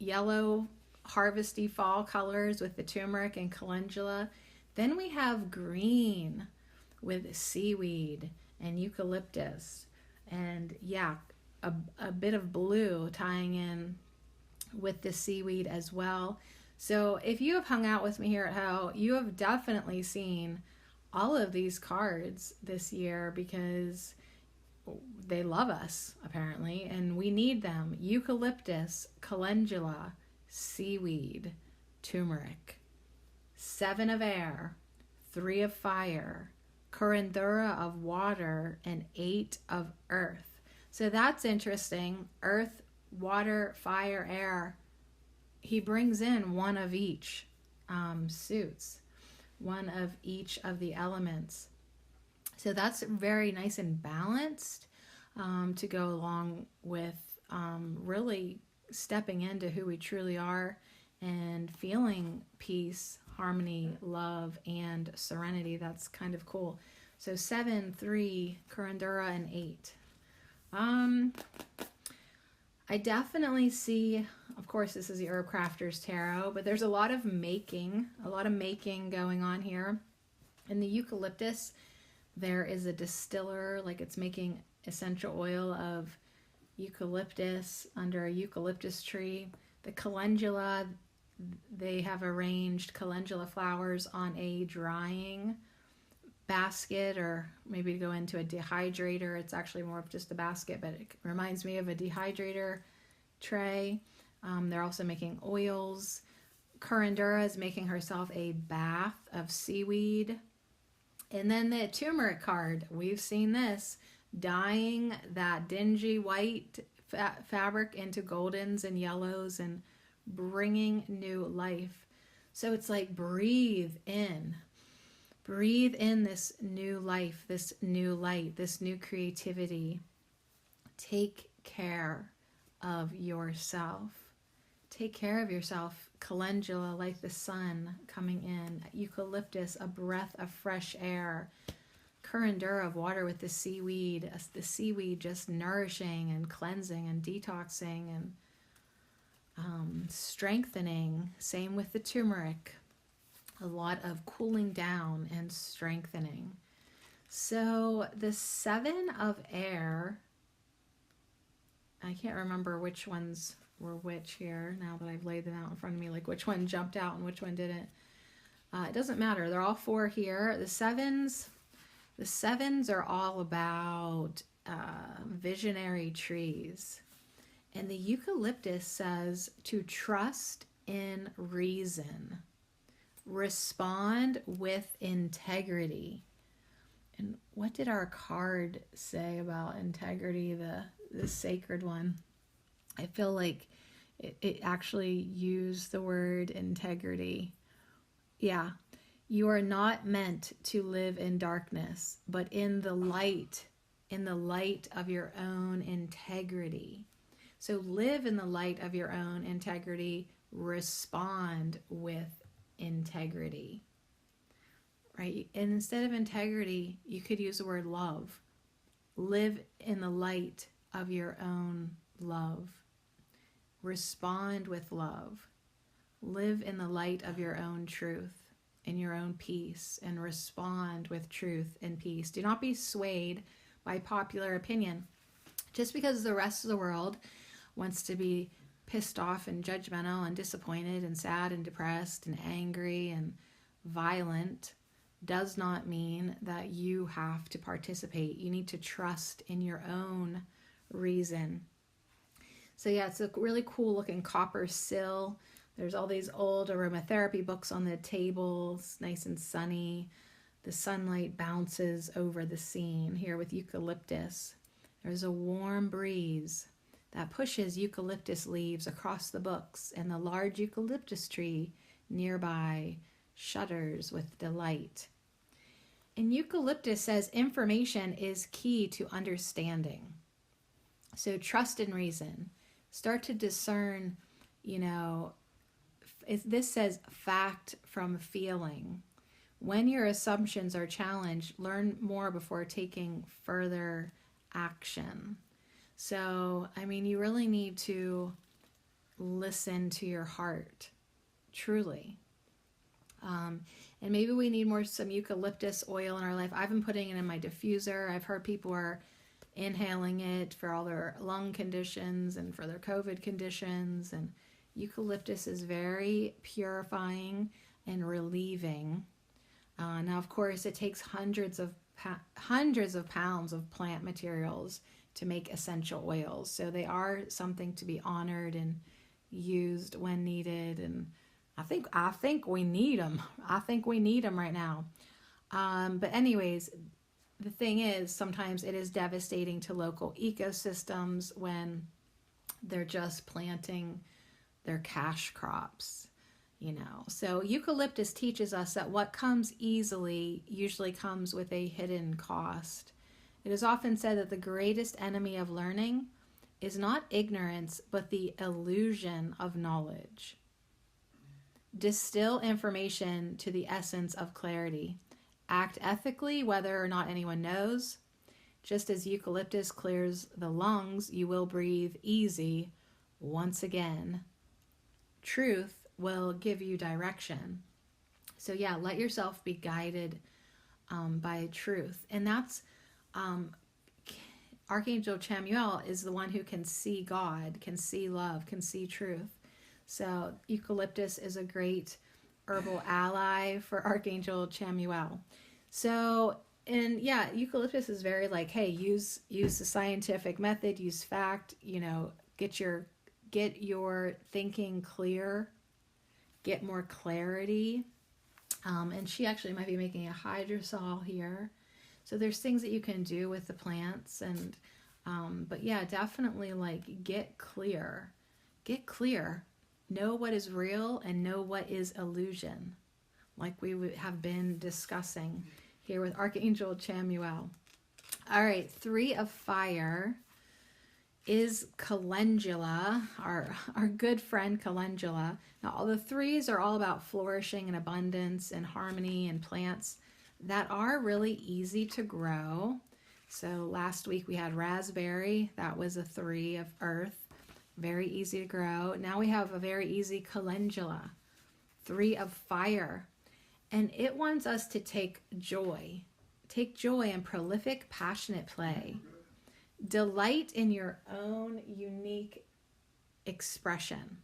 yellow, harvesty fall colors with the turmeric and calendula. Then we have green with seaweed and eucalyptus, and a bit of blue tying in with the seaweed as well. So if you have hung out with me here at Ho, you have definitely seen all of these cards this year because they love us apparently, and we need them. Eucalyptus, calendula, seaweed, turmeric, 7 of air, 3 of fire, Calendula of water, and 8 of earth. So that's interesting. Earth, water, fire, air. He brings in 1 of each suits, 1 of each of the elements. So that's very nice and balanced to go along with really stepping into who we truly are and feeling peace, harmony, love, and serenity. That's kind of cool. So 7, 3, Calendula, and 8. I definitely see, of course, this is the Herb Crafter's Tarot, but there's a lot of making going on here. And the eucalyptus, There is a distiller, like it's making essential oil of eucalyptus under a eucalyptus tree. The calendula, they have arranged calendula flowers on a drying basket, or maybe to go into a dehydrator. It's actually more of just a basket, but it reminds me of a dehydrator tray. They're also making oils. Calendula is making herself a bath of seaweed. And then the turmeric card, we've seen this, dyeing that dingy white fabric into goldens and yellows and bringing new life. So it's like breathe in this new life, this new light, this new creativity. Take care of yourself. Take care of yourself. Calendula, like the sun coming in. Eucalyptus, a breath of fresh air. Calendula of water with the seaweed just nourishing and cleansing and detoxing and strengthening. Same with the turmeric. A lot of cooling down and strengthening. So the 7 of air, I can't remember which ones were which here now that I've laid them out in front of me, like which one jumped out and which one didn't. It doesn't matter. They're all 4 here. The sevens are all about visionary trees. And the eucalyptus says to trust in reason. Respond with integrity. And what did our card say about integrity, the sacred one? I feel like it actually used the word integrity. Yeah. You are not meant to live in darkness, but in the light of your own integrity. So live in the light of your own integrity. Respond with integrity. Right? And instead of integrity, you could use the word love. Live in the light of your own love. Respond with love. Live in the light of your own truth and your own peace, and respond with truth and peace. Do not be swayed by popular opinion. Just because the rest of the world wants to be pissed off and judgmental and disappointed and sad and depressed and angry and violent does not mean that you have to participate. You need to trust in your own reason. So yeah, it's a really cool looking copper sill. There's all these old aromatherapy books on the table. It's nice and sunny. The sunlight bounces over the scene here with eucalyptus. There's a warm breeze that pushes eucalyptus leaves across the books, and the large eucalyptus tree nearby shudders with delight. And eucalyptus says information is key to understanding. So trust in reason. Start to discern, this says fact from feeling. When your assumptions are challenged, learn more before taking further action. So, you really need to listen to your heart, truly. And maybe we need some eucalyptus oil in our life. I've been putting it in my diffuser. I've heard people are inhaling it for all their lung conditions and for their COVID conditions. And eucalyptus is very purifying and relieving. Now, of course, it takes hundreds of pounds of plant materials to make essential oils. So they are something to be honored and used when needed. And I think we need them. I think we need them right now. But anyways, the thing is, sometimes it is devastating to local ecosystems when they're just planting their cash crops, So eucalyptus teaches us that what comes easily usually comes with a hidden cost. It is often said that the greatest enemy of learning is not ignorance, but the illusion of knowledge. Distill information to the essence of clarity. Act ethically, whether or not anyone knows. Just as eucalyptus clears the lungs, you will breathe easy once again. Truth will give you direction. So yeah, let yourself be guided by truth. And that's Archangel Chamuel is the one who can see God, can see love, can see truth. So eucalyptus is a great herbal ally for Archangel Chamuel. So, and yeah, eucalyptus is very like, hey, use the scientific method, use fact, get your thinking clear, get more clarity. And she actually might be making a hydrosol here. So there's things that you can do with the plants, and but yeah, definitely like get clear, know what is real and know what is illusion, like we have been discussing here with Archangel Chamuel. All right, 3 of fire is Calendula, our good friend Calendula. Now, all the 3s are all about flourishing and abundance and harmony and plants that are really easy to grow. So last week we had raspberry. That was a 3 of earth. Very easy to grow. Now we have a very easy Calendula, 3 of fire. And it wants us to take joy. Take joy in prolific, passionate play. Delight in your own unique expression.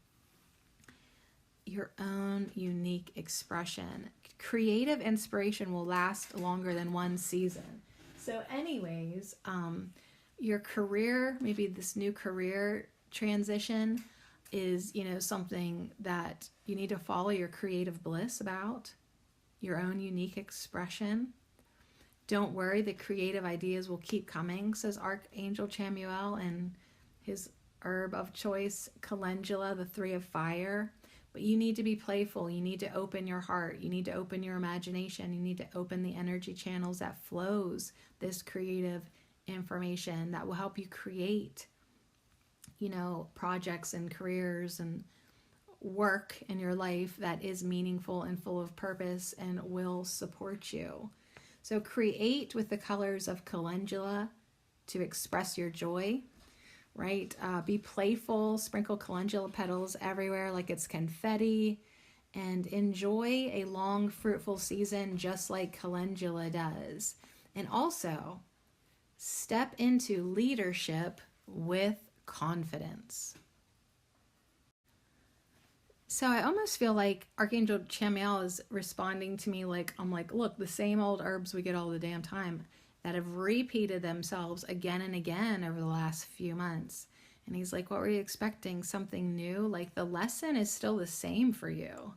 Your own unique expression. Creative inspiration will last longer than one season. So anyways, your career, maybe this new career transition is, something that you need to follow your creative bliss about, your own unique expression. Don't worry, the creative ideas will keep coming, says Archangel Chamuel and his herb of choice, Calendula, the 3 of fire. But you need to be playful. You need to open your heart. You need to open your imagination. You need to open the energy channels that flows this creative information that will help you create, projects and careers and work in your life that is meaningful and full of purpose and will support you. So create with the colors of Calendula to express your joy, right? Be playful, sprinkle calendula petals everywhere like it's confetti, and enjoy a long, fruitful season just like calendula does. And also, step into leadership with confidence. So I almost feel like Archangel Chamuel is responding to me like, I'm like, look, the same old herbs we get all the damn time that have repeated themselves again and again over the last few months. And he's like, what were you expecting? Something new? Like the lesson is still the same for you,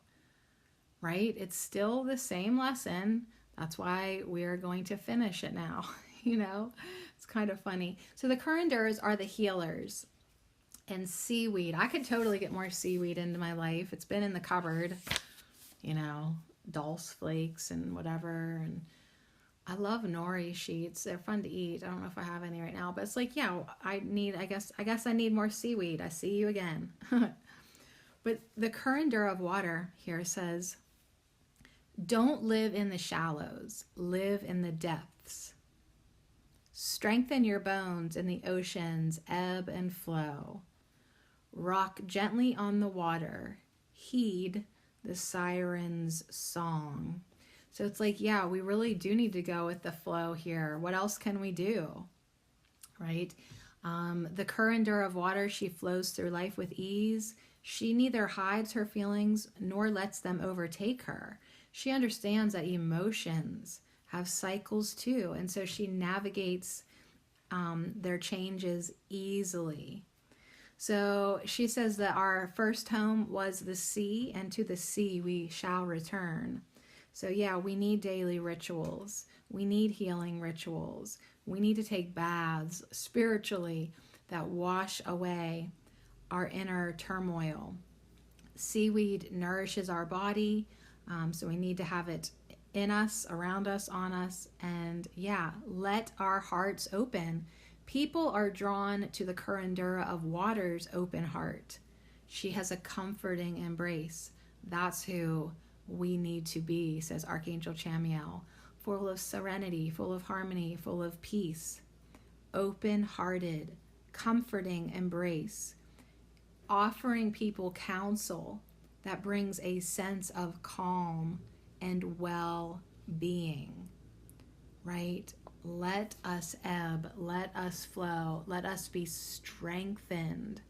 right? It's still the same lesson. That's why we're going to finish it now. It's kind of funny. So the curanders are the healers. And seaweed. I could totally get more seaweed into my life. It's been in the cupboard, dulse flakes and whatever. And I love nori sheets. They're fun to eat. I don't know if I have any right now, but it's like, yeah, I guess I need more seaweed. I see you again. But the curandura of water here says, don't live in the shallows, live in the depths. Strengthen your bones in the ocean's ebb and flow. Rock gently on the water. Heed the siren's song. So it's like, yeah, we really do need to go with the flow here. What else can we do? Right? The curandura of water, she flows through life with ease. She neither hides her feelings nor lets them overtake her. She understands that emotions have cycles too. And so she navigates their changes easily. So she says that our first home was the sea, and to the sea we shall return. So yeah, we need daily rituals. We need healing rituals. We need to take baths spiritually that wash away our inner turmoil. Seaweed nourishes our body, so we need to have it in us, around us, on us, and yeah, let our hearts open. People are drawn to the curandura of water's open heart. She has a comforting embrace. That's who we need to be, says Archangel Chamuel, full of serenity, full of harmony, full of peace, open-hearted, comforting embrace, offering people counsel that brings a sense of calm and well-being. right? Let us ebb, let us flow, let us be strengthened.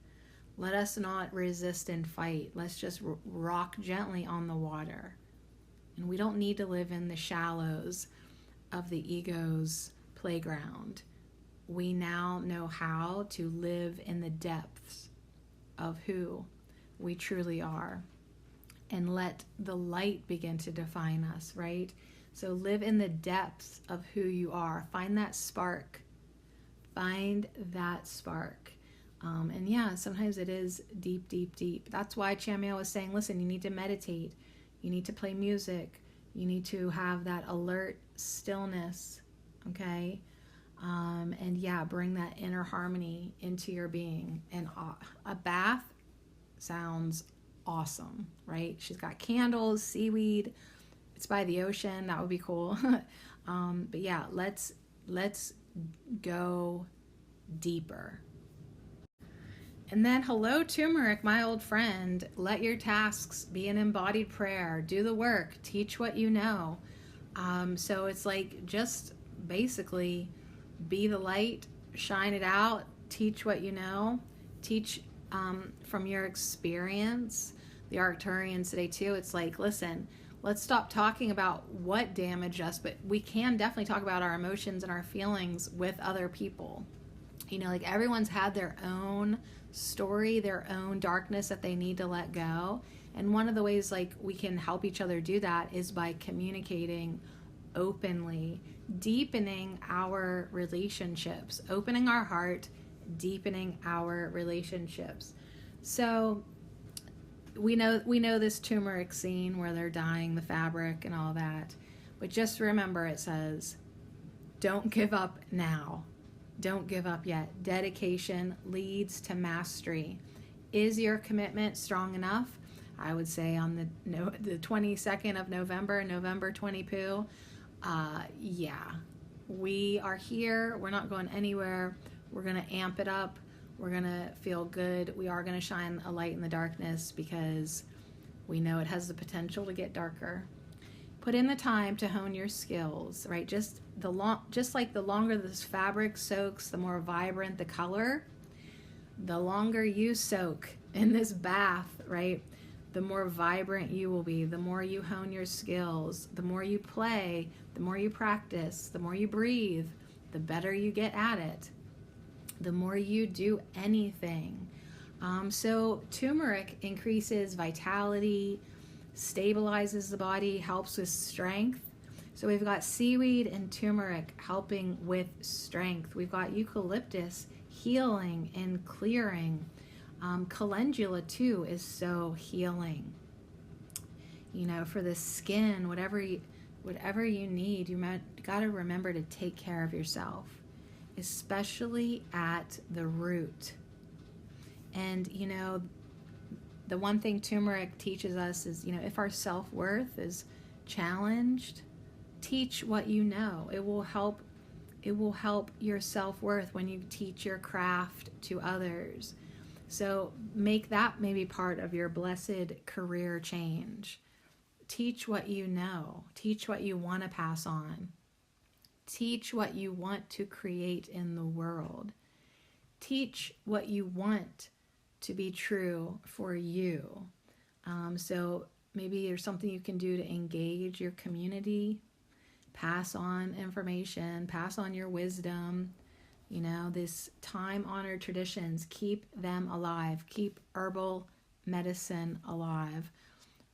Let us not resist and fight. Let's just rock gently on the water. And we don't need to live in the shallows of the ego's playground. We now know how to live in the depths of who we truly are, and let the light begin to define us, right? So live in the depths of who you are. Find that spark. Find that spark. And yeah, sometimes it is deep, deep, deep. That's why Chamuel was saying, listen, you need to meditate. You need to play music. You need to have that alert stillness, okay? And yeah, bring that inner harmony into your being. And a bath sounds awesome, right? She's got candles, seaweed. It's by the ocean. That would be cool. But yeah, let's go deeper. And then, hello, turmeric, my old friend. Let your tasks be an embodied prayer. Do the work. Teach what you know. So it's like, just basically be the light, shine it out, teach what you know, teach from your experience. The Arcturians today too, it's like, listen, let's stop talking about what damaged us, but we can definitely talk about our emotions and our feelings with other people. You know, like everyone's had their own story, their own darkness that they need to let go. And one of the ways like we can help each other do that is by communicating openly, deepening our relationships, opening our heart, deepening our relationships. So we know this turmeric scene where they're dyeing the fabric and all that, but just remember, it says, don't give up now. Don't give up yet. Dedication leads to mastery. Is your commitment strong enough? I would say on the 22nd of November 22, yeah, we are here. We're not going anywhere. We're going to amp it up. We're going to feel good. We are going to shine a light in the darkness because we know it has the potential to get darker. Put in the time to hone your skills, right? Just like the longer this fabric soaks, the more vibrant the color. The longer you soak in this bath, right? The more vibrant you will be. The more you hone your skills, the more you play, the more you practice, the more you breathe, the better you get at it. The more you do anything. So turmeric increases vitality, stabilizes the body, helps with strength. So we've got seaweed and turmeric helping with strength. We've got eucalyptus healing and clearing. Calendula too is so healing. You know, for the skin, whatever you need, you got to remember to take care of yourself, especially at the root. And you know, the one thing turmeric teaches us is, you know, if our self-worth is challenged, teach what you know. It will help your self-worth when you teach your craft to others. So make that maybe part of your blessed career change. Teach what you know. Teach what you want to pass on. Teach what you want to create in the world. Teach what you want to be true for you. So maybe there's something you can do to engage your community, pass on information, pass on your wisdom. You know, this time-honored traditions, keep them alive. Keep herbal medicine alive,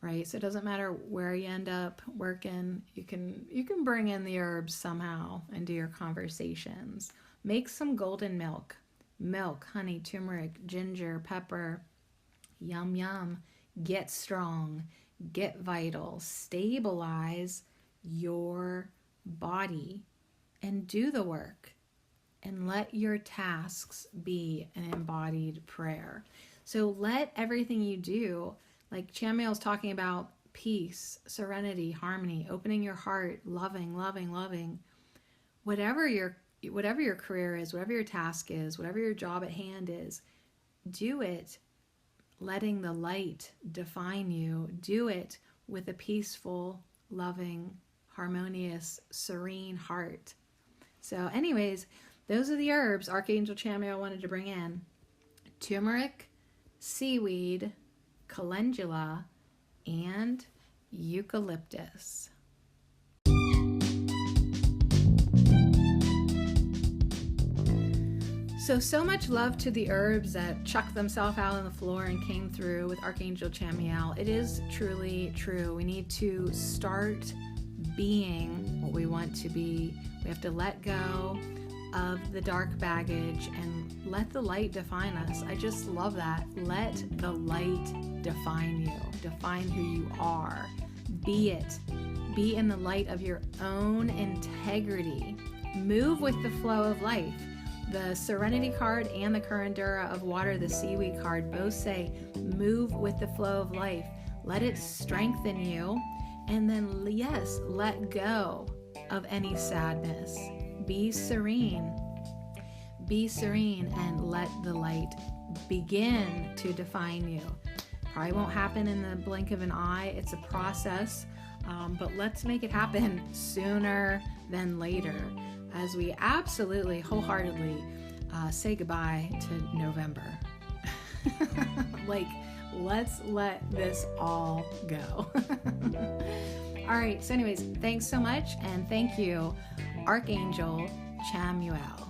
right? So it doesn't matter where you end up working. You can bring in the herbs somehow into your conversations. Make some golden milk. Milk, honey, turmeric, ginger, pepper. Yum, yum. Get strong. Get vital. Stabilize your body and do the work. And let your tasks be an embodied prayer. So let everything you do, like Chamuel's talking about peace, serenity, harmony, opening your heart, loving. Whatever your career is, whatever your task is, whatever your job at hand is, do it letting the light define you. Do it with a peaceful, loving harmonious, serene heart. So anyways, those are the herbs Archangel Chamuel wanted to bring in. Turmeric, seaweed, calendula, and eucalyptus. So much love to the herbs that chucked themselves out on the floor and came through with Archangel Chamuel. It is truly true. We need to start being what we want to be. We have to let go of the dark baggage and let the light define us. I just love that. Let the light define you. Define who you are. Be it. Be in the light of your own integrity. Move with the flow of life. The Serenity card and the Calendula of water, the seaweed card, both say move with the flow of life. Let it strengthen you. And then, yes, let go of any sadness. Be serene. Be serene and let the light begin to define you. Probably won't happen in the blink of an eye. It's a process, but let's make it happen sooner than later, as we absolutely wholeheartedly say goodbye to November. Like, let's let this all go. All right, so anyways, thanks so much, and thank you, Archangel Chamuel.